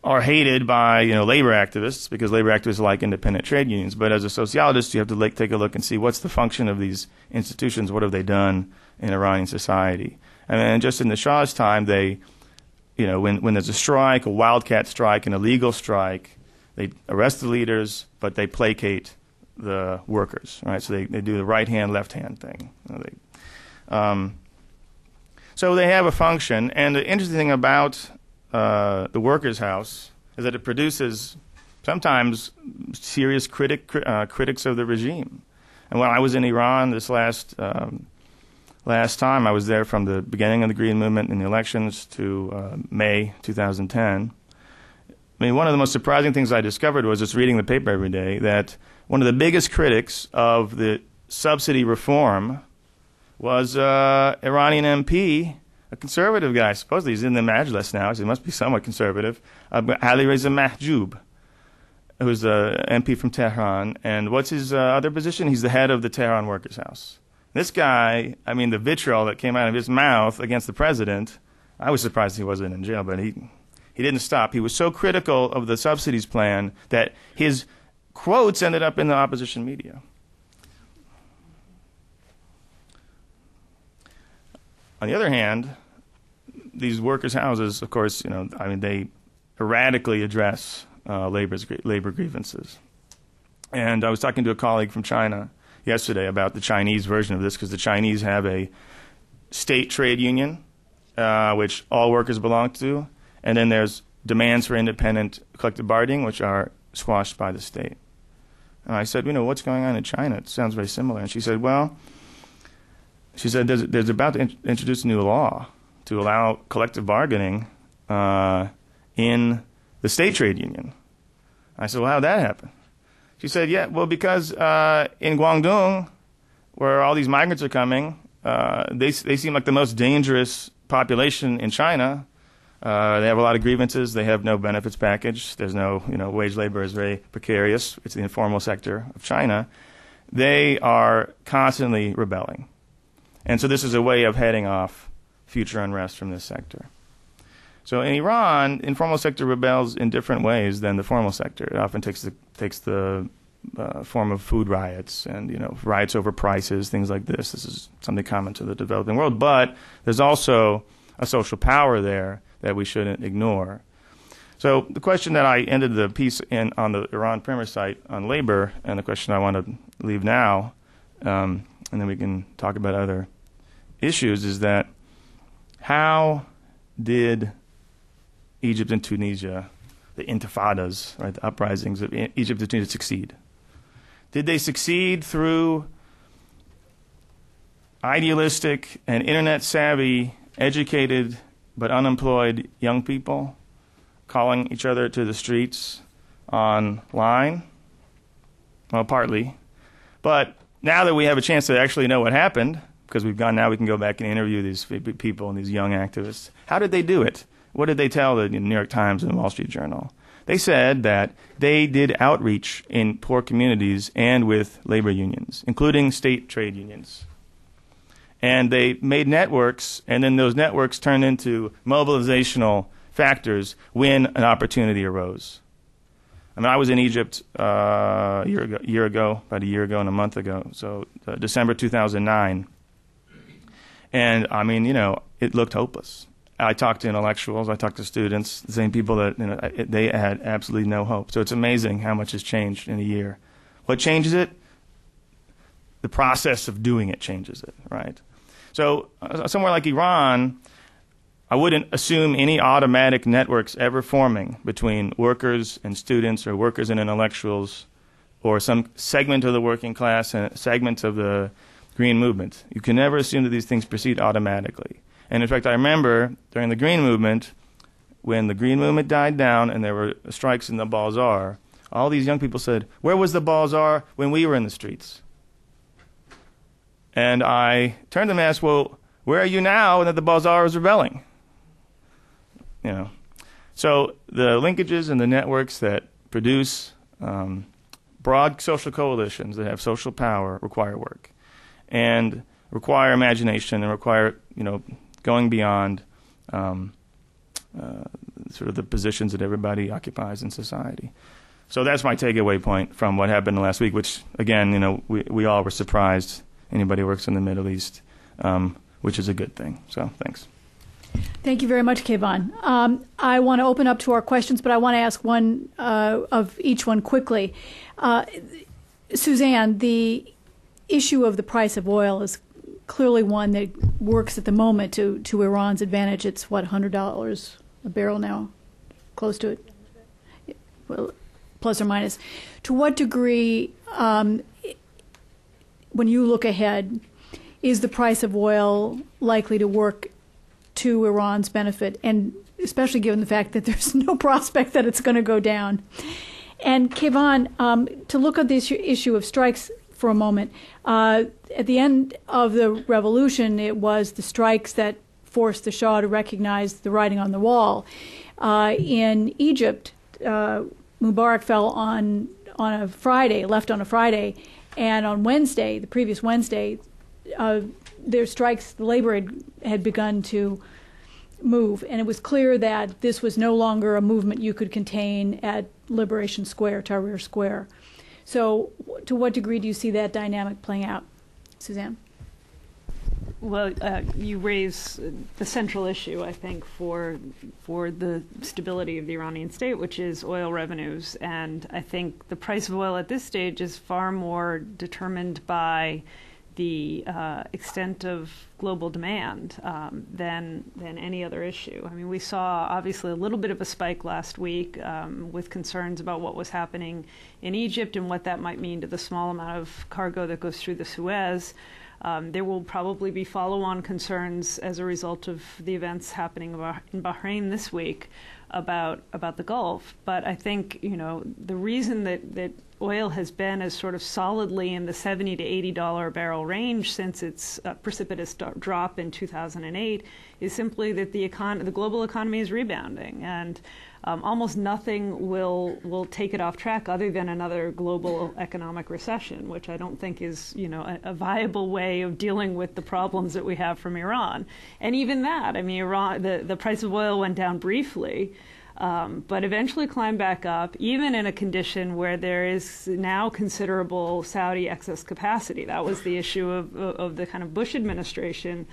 are hated by, labor activists, because labor activists like independent trade unions. But as a sociologist, you have to take a look and see what's the function of these institutions, what have they done in Iranian society. And then just in the Shah's time, they, when there's a strike, a wildcat strike, an illegal strike, they arrest the leaders, but they placate the workers, right? So they do the right hand, left hand thing. So they have a function, and the interesting thing about the Workers' House is that it produces sometimes serious critics of the regime. And when I was in Iran this last time, I was there from the beginning of the Green Movement in the elections to May 2010. I mean, one of the most surprising things I discovered was just reading the paper every day that one of the biggest critics of the subsidy reform was Iranian MP, a conservative guy. Supposedly he's in the Majlis now, so he must be somewhat conservative, Ali Reza Mahjoub, who's an MP from Tehran. And what's his other position? He's the head of the Tehran Workers' House. This guy, I mean, the vitriol that came out of his mouth against the president, I was surprised he wasn't in jail, but he didn't stop. He was so critical of the subsidies plan that his quotes ended up in the opposition media. On the other hand, these workers' houses, of course, they erratically address labor grievances. And I was talking to a colleague from China yesterday about the Chinese version of this, because the Chinese have a state trade union, which all workers belong to, and then there's demands for independent collective bargaining, which are squashed by the state. And I said, what's going on in China? It sounds very similar. And she said, there's about to introduce a new law to allow collective bargaining in the state trade union. I said, well, how'd that happen? She said, because in Guangdong, where all these migrants are coming, they seem like the most dangerous population in China. They have a lot of grievances. They have no benefits package. There's no, wage labor is very precarious. It's the informal sector of China. They are constantly rebelling. And so this is a way of heading off future unrest from this sector. So in Iran, the informal sector rebels in different ways than the formal sector. It often takes the form of food riots and riots over prices, things like this. This is something common to the developing world. But there's also a social power there that we shouldn't ignore. So the question that I ended the piece in on the Iran Primer site on labor, and the question I want to leave now, and then we can talk about other issues, is that how did Egypt and Tunisia, the intifadas, right, the uprisings of Egypt and Tunisia, succeed? Did they succeed through idealistic and internet-savvy, educated but unemployed young people calling each other to the streets online? Well, partly. But now that we have a chance to actually know what happened, because we can go back and interview these people and these young activists. How did they do it? What did they tell the New York Times and the Wall Street Journal? They said that they did outreach in poor communities and with labor unions, including state trade unions. And they made networks, and then those networks turned into mobilizational factors when an opportunity arose. I mean, I was in Egypt about a year ago and a month ago, so December 2009. And, it looked hopeless. I talked to intellectuals, I talked to students, the same people that they had absolutely no hope. So it's amazing how much has changed in a year. What changes it? The process of doing it changes it, right? So somewhere like Iran, I wouldn't assume any automatic networks ever forming between workers and students or workers and intellectuals or some segment of the working class and a segment of the Green movement. You can never assume that these things proceed automatically. And in fact, I remember during the Green movement, when the Green movement died down and there were strikes in the bazaar, all these young people said, "Where was the bazaar when we were in the streets?" And I turned to them and asked, "Well, where are you now that the bazaar is rebelling?" So the linkages and the networks that produce broad social coalitions that have social power require work and require imagination and require, going beyond sort of the positions that everybody occupies in society. So that's my takeaway point from what happened last week, which, again, we all were surprised. Anybody who works in the Middle East, which is a good thing. So thanks. Thank you very much, Kayvon. I want to open up to our questions, but I want to ask one of each one quickly. Suzanne, the issue of the price of oil is clearly one that works at the moment to Iran's advantage. It's, $100 a barrel now? Close to it? Well, plus or minus. To what degree, when you look ahead, is the price of oil likely to work to Iran's benefit, and especially given the fact that there's no prospect that it's going to go down? And Kayvon, to look at this issue of strikes for a moment, at the end of the revolution, it was the strikes that forced the Shah to recognize the writing on the wall. In Egypt, Mubarak fell on a Friday, left on a Friday, and on Wednesday, the previous Wednesday, their strikes, the labor had begun to move, and it was clear that this was no longer a movement you could contain at Liberation Square, Tahrir Square. So to what degree do you see that dynamic playing out? Suzanne? Well, you raise the central issue, I think, for the stability of the Iranian state, which is oil revenues. And I think the price of oil at this stage is far more determined by the extent of global demand than any other issue. I mean, we saw obviously a little bit of a spike last week with concerns about what was happening in Egypt and what that might mean to the small amount of cargo that goes through the Suez. There will probably be follow-on concerns as a result of the events happening in Bahrain this week about the Gulf. But I think, the reason that oil has been as sort of solidly in the $70 to $80 a barrel range since its precipitous drop in 2008 is simply that the global economy is rebounding, and almost nothing will take it off track other than another global economic recession, which I don't think is a viable way of dealing with the problems that we have from Iran. And even that, I mean, Iran, the price of oil went down briefly, but eventually climbed back up, even in a condition where there is now considerable Saudi excess capacity. That was the issue of the kind of Bush administration,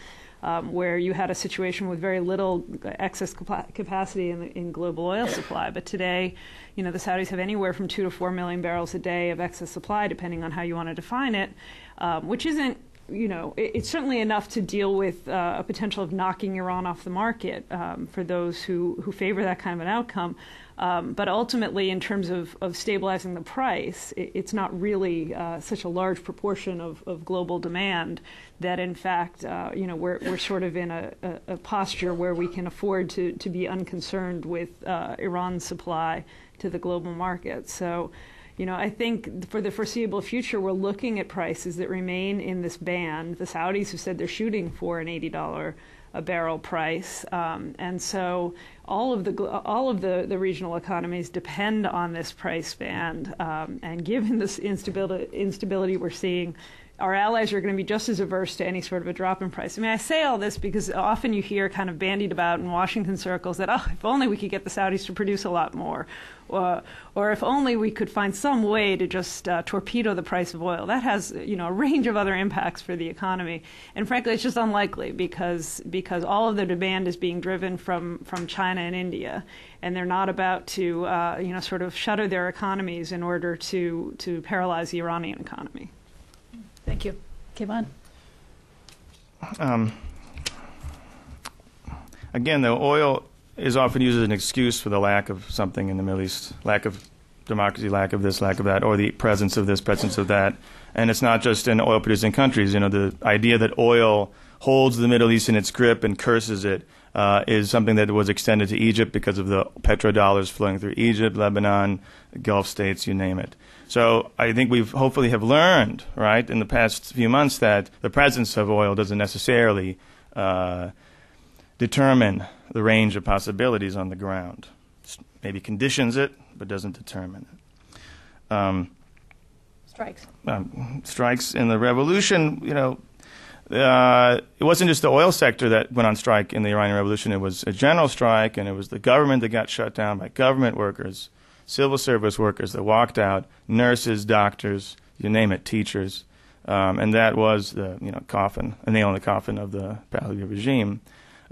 where you had a situation with very little excess capacity in global oil supply. But today, the Saudis have anywhere from 2 to 4 million barrels a day of excess supply, depending on how you want to define it, which isn't, it's certainly enough to deal with a potential of knocking Iran off the market for those who favor that kind of an outcome. But ultimately, in terms of stabilizing the price, it's not really such a large proportion of global demand that, in fact, we're sort of in a posture where we can afford to be unconcerned with Iran's supply to the global market. So, I think for the foreseeable future, we're looking at prices that remain in this band. The Saudis have said they're shooting for an $80 a barrel price, and so all of the regional economies depend on this price band. And given this instability we're seeing, our allies are going to be just as averse to any sort of a drop in price. I mean, I say all this because often you hear kind of bandied about in Washington circles that, oh, if only we could get the Saudis to produce a lot more, or if only we could find some way to just torpedo the price of oil. That has, a range of other impacts for the economy. And frankly, it's just unlikely because all of the demand is being driven from China and India, and they're not about to, sort of shutter their economies in order to paralyze the Iranian economy. Thank you. Kevon. Again, the oil is often used as an excuse for the lack of something in the Middle East, lack of democracy, lack of this, lack of that, or the presence of this, presence of that. And it's not just in oil-producing countries. The idea that oil holds the Middle East in its grip and curses it is something that was extended to Egypt because of the petrodollars flowing through Egypt, Lebanon, Gulf states, you name it. So I think we've hopefully have learned, right, in the past few months that the presence of oil doesn't necessarily determine the range of possibilities on the ground. Maybe conditions it, but doesn't determine it. Strikes. Strikes in the revolution, it wasn't just the oil sector that went on strike in the Iranian Revolution. It was a general strike, and it was the government that got shut down by government workers, civil service workers that walked out, nurses, doctors, you name it, teachers. And that was the coffin, a nail in the coffin of the Pahlavi regime.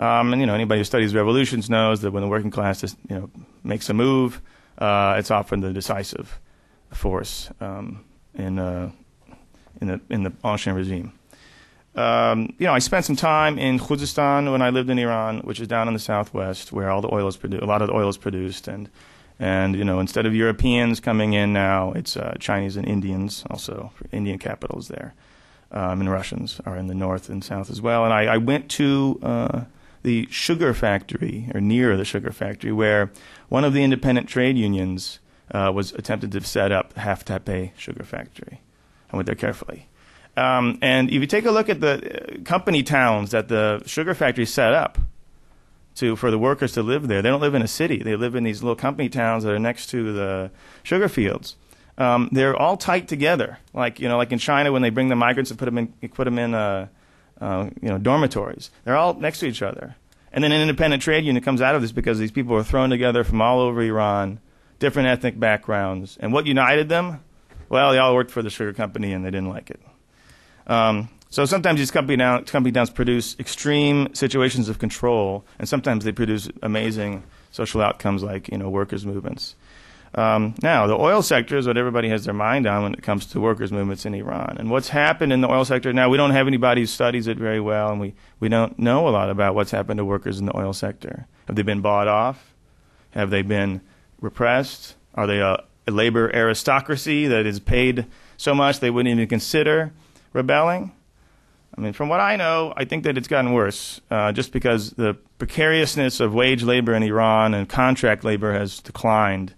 And anybody who studies revolutions knows that when the working class just, makes a move, it's often the decisive force in the ancien regime. I spent some time in Khuzestan when I lived in Iran, which is down in the southwest, where all the oil is produced. A lot of the oil is produced, and instead of Europeans coming in now, it's Chinese and Indians. Also, Indian capitals there, and Russians are in the north and south as well. And I went to the sugar factory, or near the sugar factory, where one of the independent trade unions was attempted to set up Half-Tape sugar factory. I went there carefully. And if you take a look at the company towns that the sugar factory set up for the workers to live there, they don't live in a city. They live in these little company towns that are next to the sugar fields. They're all tight together, like in China when they bring the migrants and put them in dormitories. They're all next to each other. And then an independent trade union comes out of this because these people were thrown together from all over Iran, different ethnic backgrounds. And what united them? Well, they all worked for the sugar company and they didn't like it. So sometimes these company towns produce extreme situations of control, and sometimes they produce amazing social outcomes like workers' movements. Now, the oil sector is what everybody has their mind on when it comes to workers' movements in Iran. And what's happened in the oil sector, now we don't have anybody who studies it very well, and we don't know a lot about what's happened to workers in the oil sector. Have they been bought off? Have they been repressed? Are they a labor aristocracy that is paid so much they wouldn't even consider rebelling? I mean, from what I know, I think that it's gotten worse, just because the precariousness of wage labor in Iran and contract labor has declined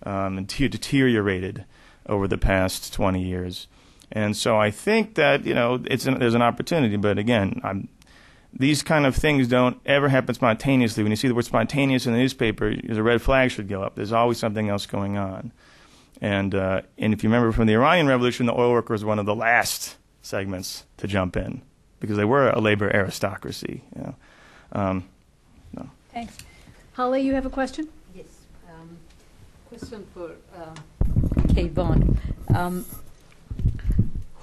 and deteriorated over the past 20 years. And so I think that, there's an opportunity. But again, these kind of things don't ever happen spontaneously. When you see the word spontaneous in the newspaper, the red flag should go up. There's always something else going on. And if you remember from the Iranian Revolution, the oil workers were one of the last segments to jump in because they were a labor aristocracy. No. Thanks. Holly, you have a question? Yes. Question for Kevon.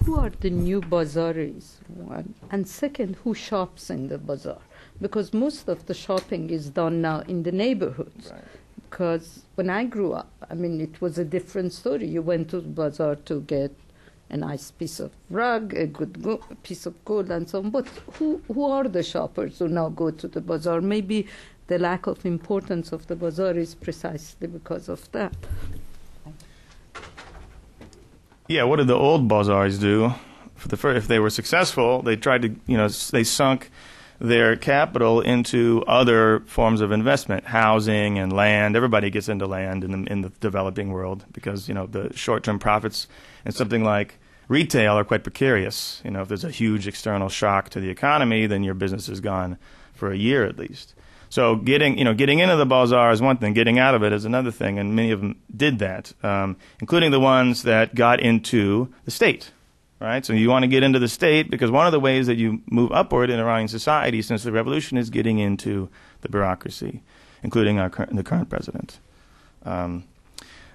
Who are the new bazaris? One. And second, who shops in the bazaar? Because most of the shopping is done now in the neighborhoods. Right. Because when I grew up, it was a different story. You went to the bazaar to get a nice piece of rug, a good piece of gold, and so on. But who are the shoppers who now go to the bazaar? Maybe the lack of importance of the bazaar is precisely because of that. Yeah, what did the old bazaars do? If they were successful, they tried to, they sunk their capital into other forms of investment, housing and land. Everybody gets into land in the developing world because, the short-term profits in something like retail are quite precarious. If there's a huge external shock to the economy, then your business is gone for a year at least. So getting into the bazaar is one thing, getting out of it is another thing, and many of them did that, including the ones that got into the state. right? So you want to get into the state because one of the ways that you move upward in Iranian society since the revolution is getting into the bureaucracy, including the current president.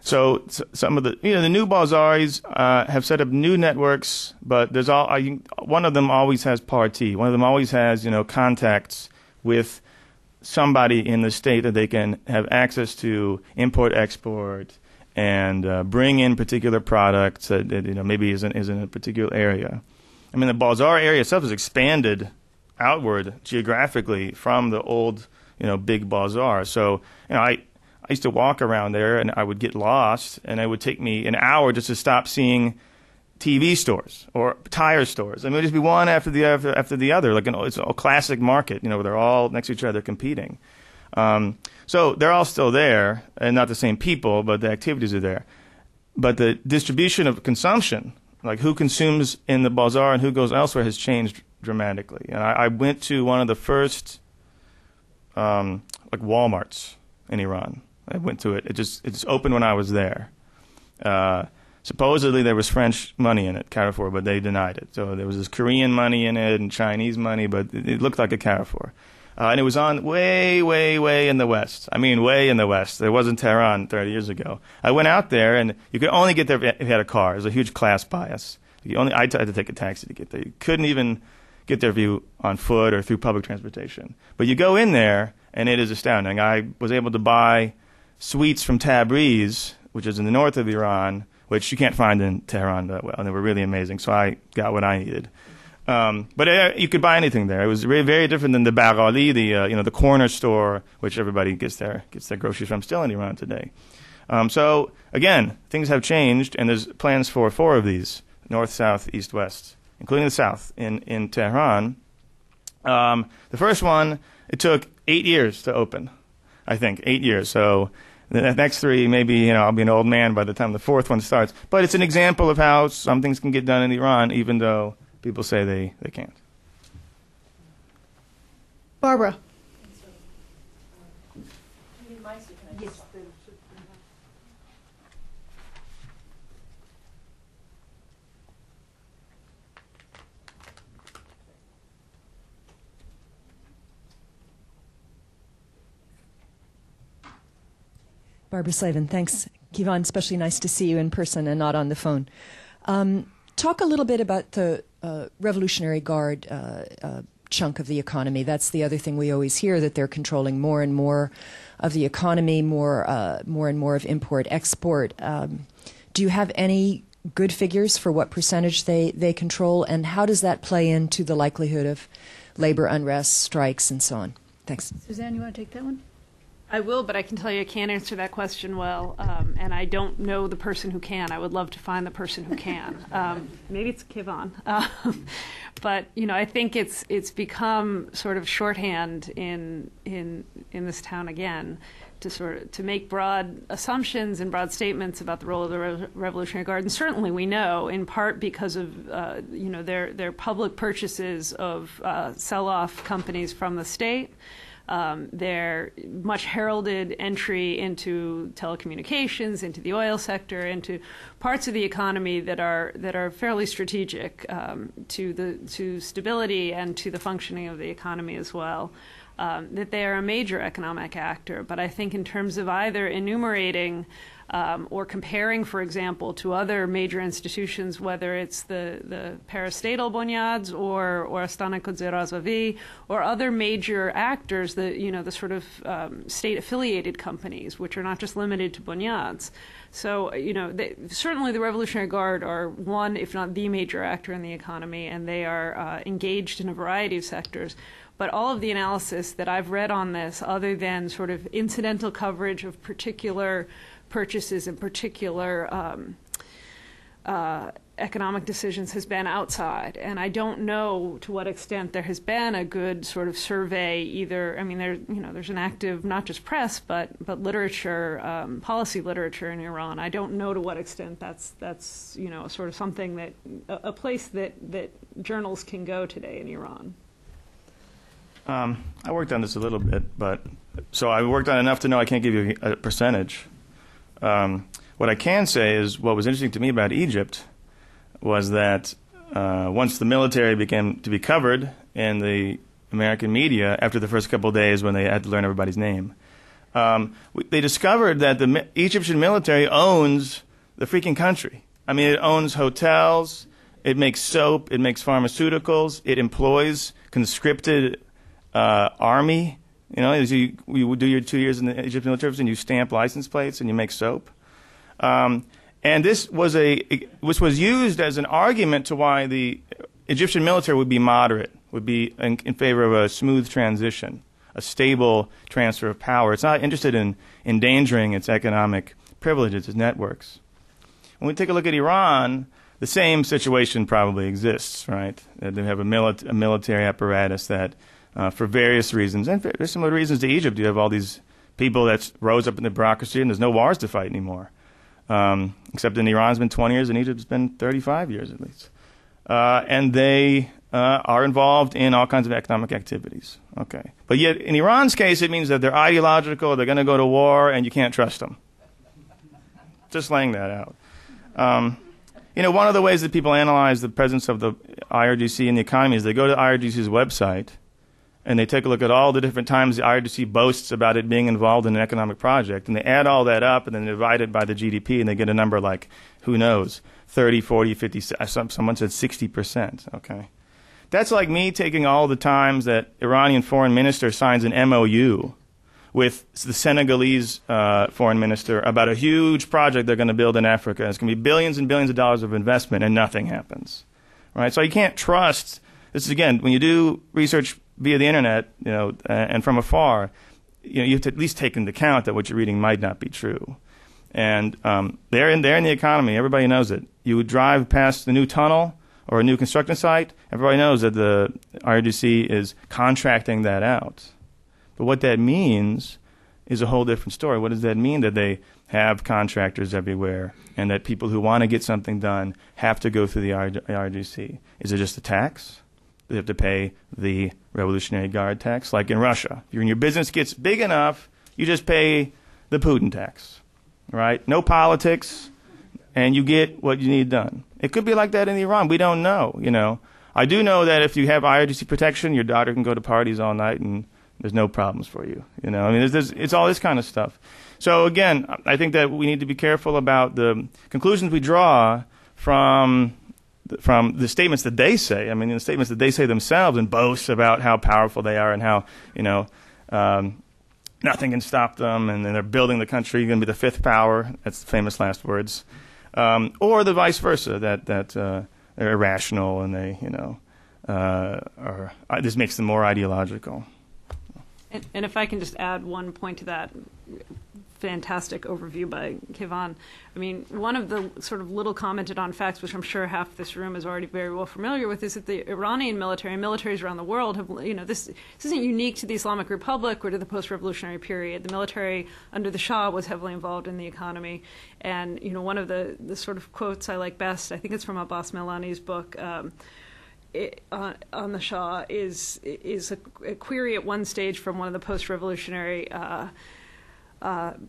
So some of the the new bazaars have set up new networks, but there's one of them always has party. One of them always has contacts with somebody in the state that they can have access to import export and bring in particular products that maybe isn't in a particular area. I mean, the bazaar area itself has expanded outward geographically from the old big bazaar. So I used to walk around there, and I would get lost, and it would take me an hour just to stop seeing TV stores or tire stores. I mean, it would just be one after the other. Like it's a classic market, where they're all next to each other competing. So they're all still there, and not the same people, but the activities are there. But the distribution of consumption, like who consumes in the bazaar and who goes elsewhere, has changed dramatically. And I went to one of the first like Walmarts in Iran. I went to it. It just opened when I was there. Supposedly there was French money in it, Carrefour, but they denied it. So there was this Korean money in it and Chinese money, but it looked like a Carrefour. And it was on way, way, way in the west. I mean, way in the west. It wasn't Tehran 30 years ago. I went out there, and you could only get there if you had a car. There's a huge class bias. I had to take a taxi to get there. You couldn't even get there on foot or through public transportation. But you go in there, and it is astounding. I was able to buy sweets from Tabriz, which is in the north of Iran, which you can't find in Tehran that well, and they were really amazing. So I got what I needed. But you could buy anything there. It was very, very different than the Baghali, the corner store, which everybody gets their groceries from, still in Iran today. So again, things have changed, and there's plans for 4 of these: north, south, east, west, including the south in Tehran. The first one, it took 8 years to open. I think 8 years. So the next 3, maybe I'll be an old man by the time the 4th one starts. But it's an example of how some things can get done in Iran, even though people say they can't. Barbara. Yes. Barbara Slavin, thanks. Kivon, especially nice to see you in person and not on the phone. Talk a little bit about the Revolutionary Guard chunk of the economy. That's the other thing we always hear, that they're controlling more and more of the economy, more and more of import-export. Do you have any good figures for what percentage they control, and how does that play into the likelihood of labor unrest, strikes, and so on? Thanks. Suzanne, you want to take that one? I will, but I can tell you I can't answer that question well, and I don't know the person who can. I would love to find the person who can. Maybe it's Kivon. But I think it's become sort of shorthand in this town again to make broad assumptions and broad statements about the role of the Revolutionary Guard. And certainly we know, in part because of their public purchases of sell-off companies from the state. Their much heralded entry into telecommunications, into the oil sector, into parts of the economy that are fairly strategic to stability and to the functioning of the economy as well. That they are a major economic actor, but I think in terms of either enumerating or comparing, for example, to other major institutions, whether it's the parastatal bunyads or Astana Quds-e Razavi or other major actors, the sort of state-affiliated companies, which are not just limited to bunyads. So, certainly the Revolutionary Guard are one, if not the major actor in the economy, and they are engaged in a variety of sectors. But all of the analysis that I've read on this, other than sort of incidental coverage of particular purchases and particular economic decisions, has been outside. And I don't know to what extent there has been a good sort of survey either. I mean, there's an active, not just press, but literature, policy literature in Iran. I don't know to what extent that's sort of something that, a place that journals can go today in Iran. I worked on this a little bit, so I worked on enough to know I can't give you a percentage. What I can say is what was interesting to me about Egypt was that once the military began to be covered in the American media after the first couple of days when they had to learn everybody's name, they discovered that the Egyptian military owns the freaking country. I mean, it owns hotels, it makes soap, it makes pharmaceuticals, it employs conscripted army. You know, as you do your 2 years in the Egyptian military service and you stamp license plates and you make soap. And this was used as an argument to why the Egyptian military would be moderate, would be in favor of a smooth transition, a stable transfer of power. It's not interested in endangering its economic privileges, its networks. When we take a look at Iran, the same situation probably exists, right? They have a military apparatus that, for various reasons, and there's similar reasons to Egypt, you have all these people that rose up in the bureaucracy and there's no wars to fight anymore. Except in Iran it's been 20 years and Egypt's been 35 years at least. And they are involved in all kinds of economic activities. Okay. But yet in Iran's case it means that they're ideological, they're going to go to war, and you can't trust them. Just laying that out. You know, one of the ways that people analyze the presence of the IRGC in the economy is they go to the IRGC's website and they take a look at all the different times the IRGC boasts about it being involved in an economic project, and they add all that up and then divide it by the GDP, and they get a number like, who knows, 30, 40, 50, someone said 60%, okay? That's like me taking all the times that Iranian foreign minister signs an MOU with the Senegalese foreign minister about a huge project they're going to build in Africa. It's going to be billions and billions of dollars of investment, and nothing happens, right? So you can't trust. This is, again, when you do research via the internet, you know, and from afar, you know, you have to at least take into account that what you're reading might not be true. And they're in the economy. Everybody knows it. You would drive past the new tunnel or a new construction site. Everybody knows that the IRGC is contracting that out. But what that means is a whole different story. What does that mean? That they have contractors everywhere and that people who want to get something done have to go through the IRGC. Is it just a tax? They have to pay the Revolutionary Guard tax, like in Russia. When your business gets big enough, you just pay the Putin tax, right? No politics, and you get what you need done. It could be like that in Iran. We don't know, you know. I do know that if you have IRGC protection, your daughter can go to parties all night and there's no problems for you, you know. I mean, it's all this kind of stuff. So again, I think that we need to be careful about the conclusions we draw from the statements that they say. I mean, the statements that they say themselves and boast about how powerful they are and how, you know, nothing can stop them, and then they're building the country, going to be the fifth power. That's the famous last words. Or the vice versa, that they're irrational and they, you know, this makes them more ideological. And if I can just add one point to that fantastic overview by Keyvan. I mean, one of the sort of little commented on facts, which I'm sure half this room is already very well familiar with, is that the Iranian military and militaries around the world have, you know, this isn't unique to the Islamic Republic or to the post-revolutionary period. The military under the Shah was heavily involved in the economy. And, you know, one of the sort of quotes I like best, I think it's from Abbas Melani's book, on the Shah is a query at one stage from one of the post-revolutionary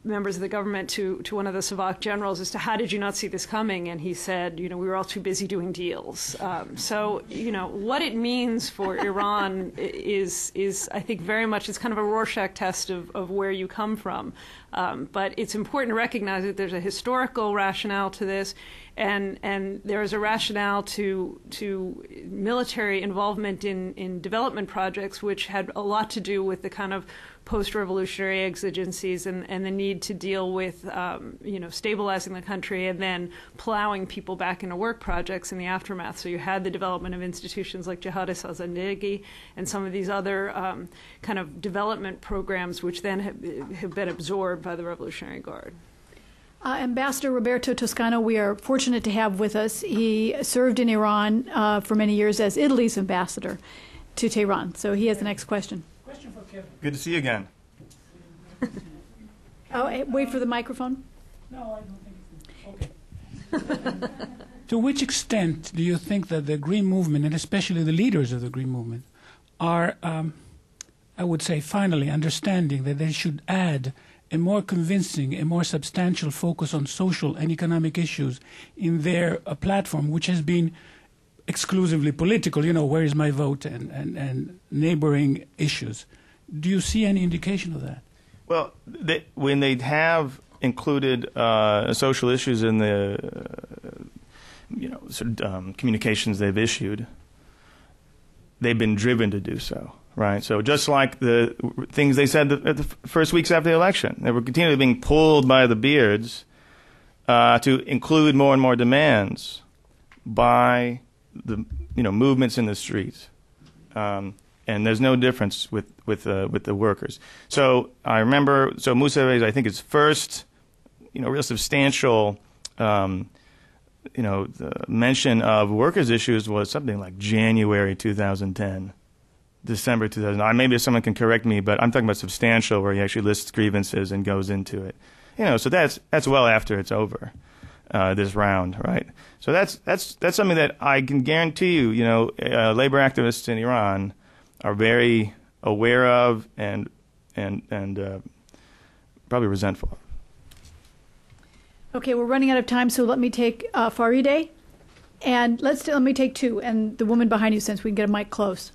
members of the government to one of the Savak generals as to how did you not see this coming? And he said, you know, we were all too busy doing deals. So, you know, what it means for Iran is I think very much, it's kind of a Rorschach test of where you come from. But it's important to recognize that there's a historical rationale to this, and there is a rationale to military involvement in development projects, which had a lot to do with the kind of post-revolutionary exigencies and the need to deal with, you know, stabilizing the country and then plowing people back into work projects in the aftermath. So you had the development of institutions like Jihad-e-Sazandegi and some of these other kind of development programs, which then have been absorbed by the Revolutionary Guard. Ambassador Roberto Toscano, we are fortunate to have with us. He served in Iran for many years as Italy's ambassador to Tehran. So he has the next question. Question for Kevin. Good to see you again. Oh, wait for the microphone. No, I don't think it's okay. To which extent do you think that the Green Movement, and especially the leaders of the Green Movement, are, I would say, finally understanding that they should add a more convincing, a more substantial focus on social and economic issues in their platform, which has been exclusively political, where is my vote and neighboring issues. Do you see any indication of that? Well, when they have included social issues in the communications they've issued, they've been driven to do so, right? So just like the things they said at the first weeks after the election, they were continually being pulled by the beards to include more and more demands by the movements in the streets, and there's no difference with the workers. So I remember, Musave's, I think, his first real substantial the mention of workers' issues was something like January 2010, December 2009. Maybe someone can correct me, but I'm talking about substantial, where he actually lists grievances and goes into it. So that's well after it's over, this round, right? So that's something that I can guarantee you, labor activists in Iran are very aware of and probably resentful of. Okay, we're running out of time, so let me take Farideh, and let me take two, and the woman behind you, since we can get a mic close.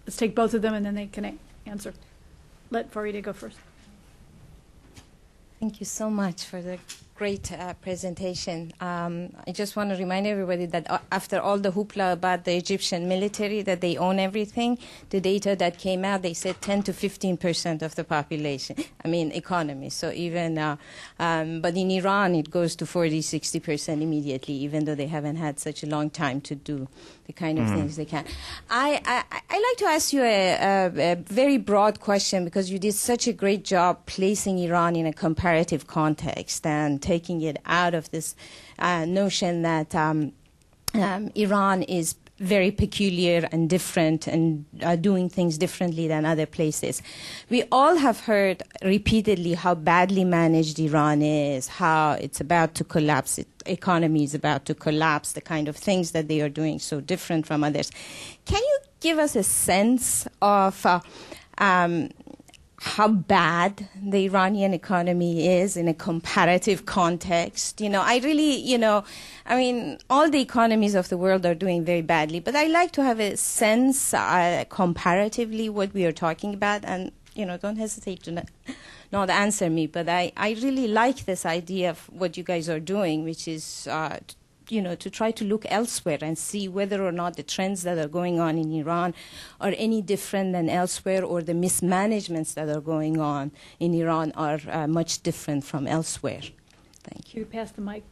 Let's take both of them, and then they can answer. Let Farideh go first. Thank you so much for the great presentation. I just want to remind everybody that after all the hoopla about the Egyptian military, that they own everything, the data that came out, they said 10 to 15% of the population, economy. So even, but in Iran, it goes to 40, 60% immediately, even though they haven't had such a long time to do the kind of things they can. I like to ask you a very broad question, because you did such a great job placing Iran in a comparative context and taking it out of this notion that Iran is very peculiar and different and doing things differently than other places. We all have heard repeatedly how badly managed Iran is, how it's about to collapse, its economy is about to collapse, the kind of things that they are doing so different from others. Can you give us a sense of how bad the Iranian economy is in a comparative context? I really, all the economies of the world are doing very badly, but I like to have a sense comparatively what we are talking about, and, don't hesitate to not answer me, but I really like this idea of what you guys are doing, which is to try to look elsewhere and see whether or not the trends that are going on in Iran are any different than elsewhere, or the mismanagements that are going on in Iran are much different from elsewhere. Thank you. You pass the mic.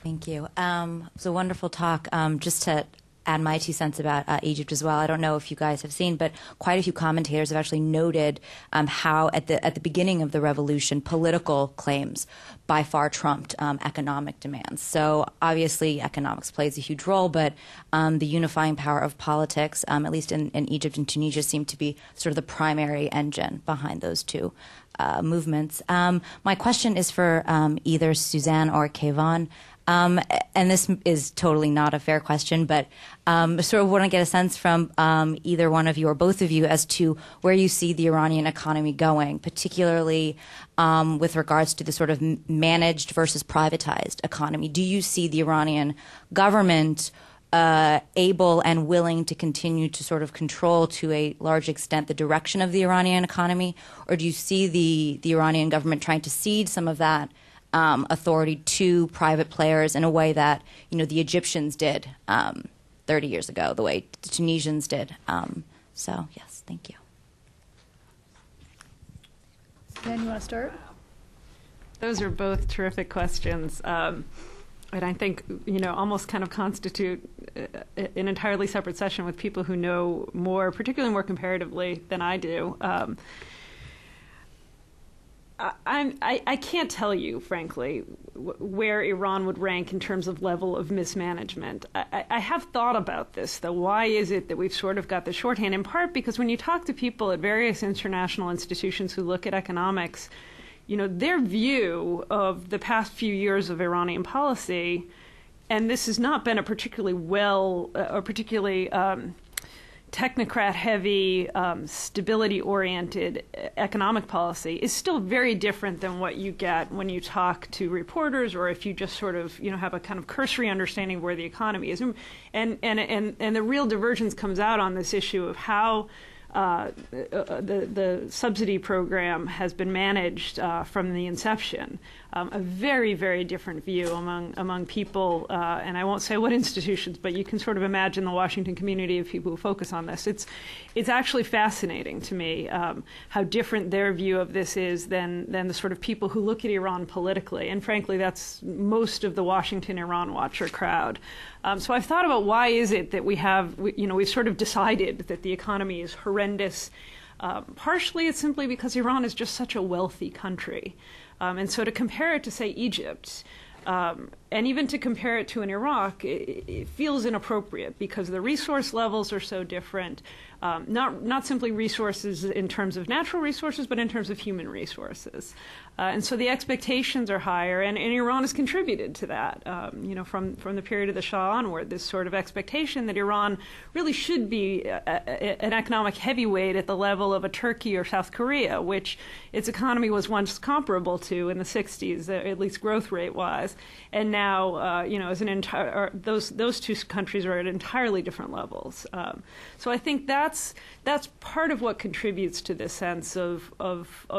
Thank you. It was a wonderful talk. Just to add my 2 cents about Egypt as well. I don't know if you guys have seen, but quite a few commentators have actually noted how at the beginning of the revolution, political claims by far trumped economic demands. So obviously economics plays a huge role, but the unifying power of politics, at least in Egypt and Tunisia, seemed to be sort of the primary engine behind those two movements. My question is for either Suzanne or Keyvan. And this is totally not a fair question, but sort of want to get a sense from either one of you or both of you as to where you see the Iranian economy going, particularly with regards to the sort of managed versus privatized economy. Do you see the Iranian government able and willing to continue to sort of control to a large extent the direction of the Iranian economy, or do you see the Iranian government trying to cede some of that authority to private players in a way that the Egyptians did 30 years ago, the way the Tunisians did? So yes, thank you. Dan, you want to start? Those are both terrific questions, and I think almost kind of constitute an entirely separate session with people who know more, particularly more comparatively than I do. I can't tell you, frankly, where Iran would rank in terms of level of mismanagement. I have thought about this, though. Why is it that we've sort of got the shorthand? In part because when you talk to people at various international institutions who look at economics, their view of the past few years of Iranian policy, and this has not been a particularly technocrat-heavy, stability-oriented economic policy is still very different than what you get when you talk to reporters, or if you just sort of, have a kind of cursory understanding of where the economy is. And the real divergence comes out on this issue of how the subsidy program has been managed from the inception. A very, very different view among people, and I won't say what institutions, but you can sort of imagine the Washington community of people who focus on this. It's actually fascinating to me how different their view of this is than the sort of people who look at Iran politically, and frankly, that's most of the Washington Iran Watcher crowd. So I've thought about why is it that we've sort of decided that the economy is horrendous. Partially, it's simply because Iran is just such a wealthy country. And so to compare it to, say, Egypt, and even to compare it to an Iraq, it feels inappropriate because the resource levels are so different. Not simply resources in terms of natural resources, but in terms of human resources. And so the expectations are higher, and Iran has contributed to that. From the period of the Shah onward, this sort of expectation that Iran really should be an economic heavyweight at the level of a Turkey or South Korea, which its economy was once comparable to in the 60s, at least growth rate-wise. And now, as those two countries are at entirely different levels. So I think that's part of what contributes to this sense of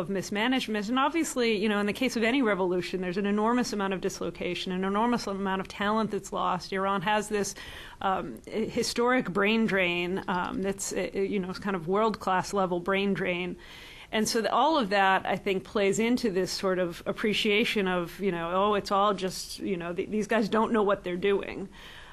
mismanagement. And obviously, in the case of any revolution, there's an enormous amount of dislocation, an enormous amount of talent that's lost. Iran has this historic brain drain that's kind of world-class level brain drain. And so all of that, I think, plays into this sort of appreciation of, it's all just, these guys don't know what they're doing.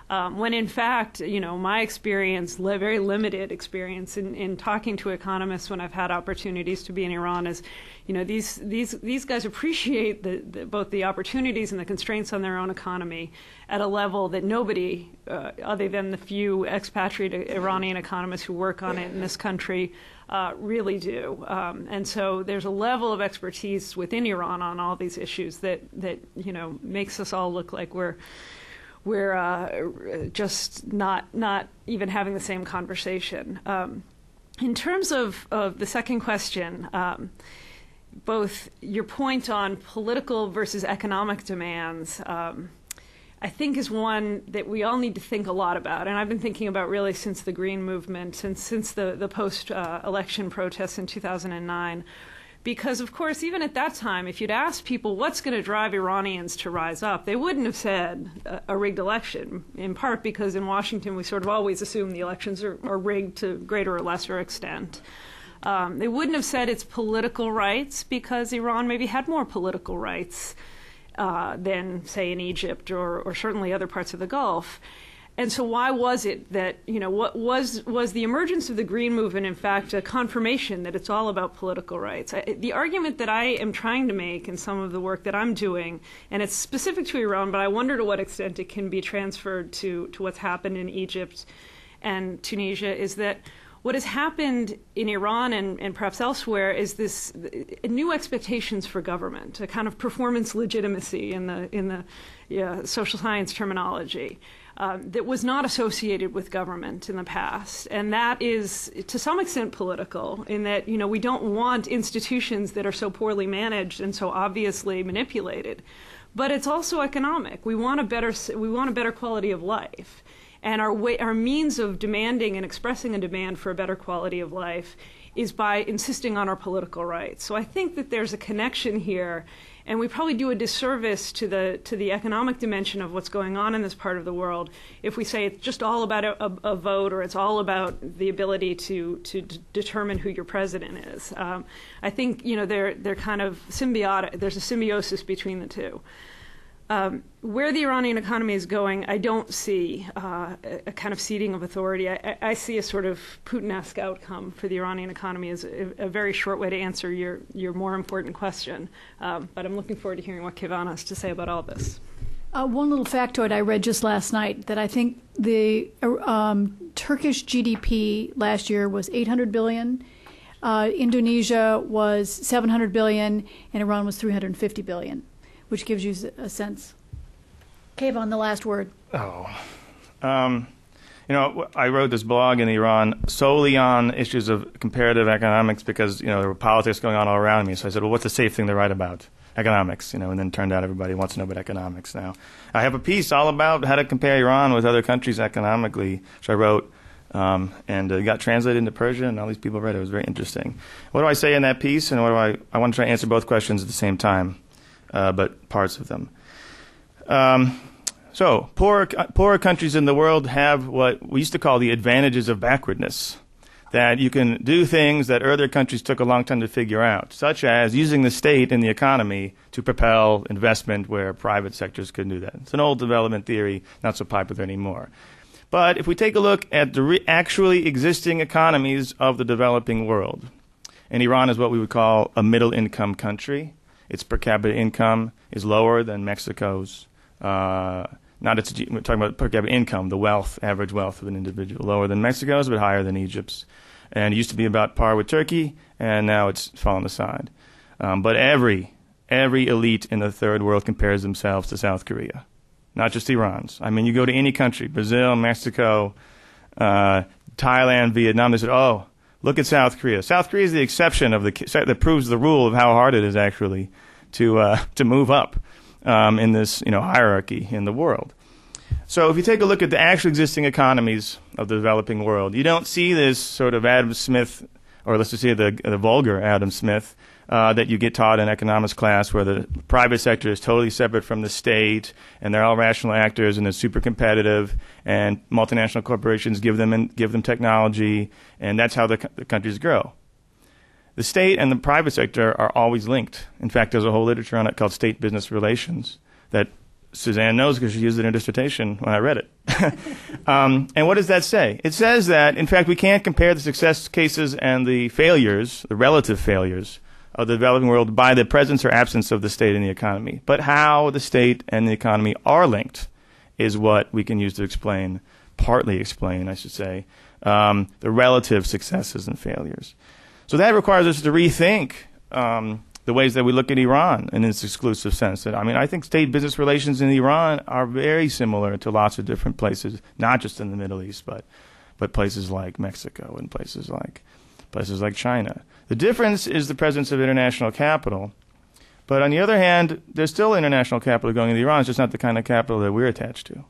When in fact, my experience, very limited experience in talking to economists when I've had opportunities to be in Iran is, these guys appreciate both the opportunities and the constraints on their own economy at a level that nobody, other than the few expatriate Iranian economists who work on it in this country, really do. And so there's a level of expertise within Iran on all these issues that makes us all look like we're just not even having the same conversation. In terms of the second question, both your point on political versus economic demands, I think is one that we all need to think a lot about. And I've been thinking about really since the Green Movement, since the post-election protests in 2009. Because, of course, even at that time, if you'd asked people what's going to drive Iranians to rise up, they wouldn't have said a rigged election, in part because in Washington we sort of always assume the elections are rigged to greater or lesser extent. They wouldn't have said it's political rights because Iran maybe had more political rights than, say, in Egypt or certainly other parts of the Gulf. And so why was it that, what was the emergence of the Green Movement, in fact, a confirmation that it's all about political rights? The argument that I am trying to make in some of the work that I'm doing, and it's specific to Iran, but I wonder to what extent it can be transferred to what's happened in Egypt and Tunisia, is that what has happened in Iran and perhaps elsewhere is this new expectations for government, a kind of performance legitimacy in the social science terminology that was not associated with government in the past. And that is, to some extent, political, in that, we don't want institutions that are so poorly managed and so obviously manipulated. But it's also economic. We want a better quality of life. And our means of demanding and expressing a demand for a better quality of life is by insisting on our political rights. So I think that there's a connection here, and we probably do a disservice to the economic dimension of what's going on in this part of the world if we say it's just all about a vote, or it's all about the ability to determine who your president is. I think they're kind of symbiotic. There's a symbiosis between the two. Where the Iranian economy is going, I don't see a kind of ceding of authority. I see a sort of Putin-esque outcome for the Iranian economy as a very short way to answer your more important question. But I'm looking forward to hearing what Keyvan has to say about all this. One little factoid I read just last night, that I think the Turkish GDP last year was 800 billion. Indonesia was 700 billion, and Iran was 350 billion. Which gives you a sense. Keyvan, the last word. You know, I wrote this blog in Iran solely on issues of comparative economics because, you know, there were politics going on all around me. So I said, well, what's the safe thing to write about? Economics, you know, and then it turned out everybody wants to know about economics now. I have a piece all about how to compare Iran with other countries economically, which I wrote, and it got translated into Persian, and all these people read it. It was very interesting. What do I say in that piece, and what do I want to try to answer both questions at the same time, but parts of them. So, poorer countries in the world have what we used to call the advantages of backwardness, that you can do things that other countries took a long time to figure out, such as using the state in the economy to propel investment where private sectors couldn't do that. It's an old development theory, not so popular anymore. But if we take a look at the actually existing economies of the developing world, and Iran is what we would call a middle-income country. Its per capita income is lower than Mexico's. We're talking about per capita income, the wealth, average wealth of an individual, lower than Mexico's, but higher than Egypt's. And it used to be about par with Turkey, and now it's fallen aside. But every elite in the third world compares themselves to South Korea, not just Iran's. I mean, you go to any country, Brazil, Mexico, Thailand, Vietnam, they said, oh, look at South Korea. South Korea is the exception that proves the rule of how hard it is actually to move up in this hierarchy in the world. So if you take a look at the actual existing economies of the developing world, you don't see this sort of Adam Smith, or let's just say the vulgar Adam Smith, that you get taught in economics class where the private sector is totally separate from the state and they're all rational actors and they're super competitive and multinational corporations give them technology and that's how the countries grow. The state and the private sector are always linked. In fact, there's a whole literature on it called state-business relations that Suzanne knows because she used it in her dissertation when I read it. And what does that say? It says that, in fact, we can't compare the success cases and the failures, the relative failures, of the developing world by the presence or absence of the state in the economy. But how the state and the economy are linked is what we can use to explain, partly explain, I should say, the relative successes and failures. So that requires us to rethink the ways that we look at Iran in its exclusive sense. I think state-business relations in Iran are very similar to lots of different places, not just in the Middle East, but places like Mexico and places like China. The difference is the presence of international capital. But on the other hand, there's still international capital going into Iran. It's just not the kind of capital that we're attached to.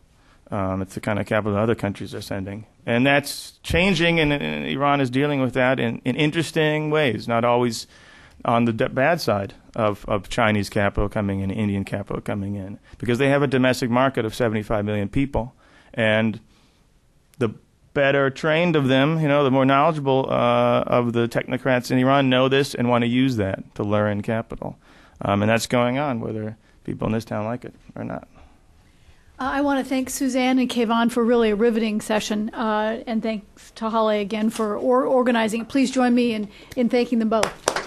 It's the kind of capital that other countries are sending. And that's changing, and Iran is dealing with that in interesting ways, not always on the bad side of Chinese capital coming in, Indian capital coming in, because they have a domestic market of 75 million people. And the better trained of them, the more knowledgeable of the technocrats in Iran know this and want to use that to lure in capital. And that's going on, whether people in this town like it or not. I want to thank Suzanne and Kayvon for really a riveting session, and thanks to Hale again for organizing. Please join me in thanking them both.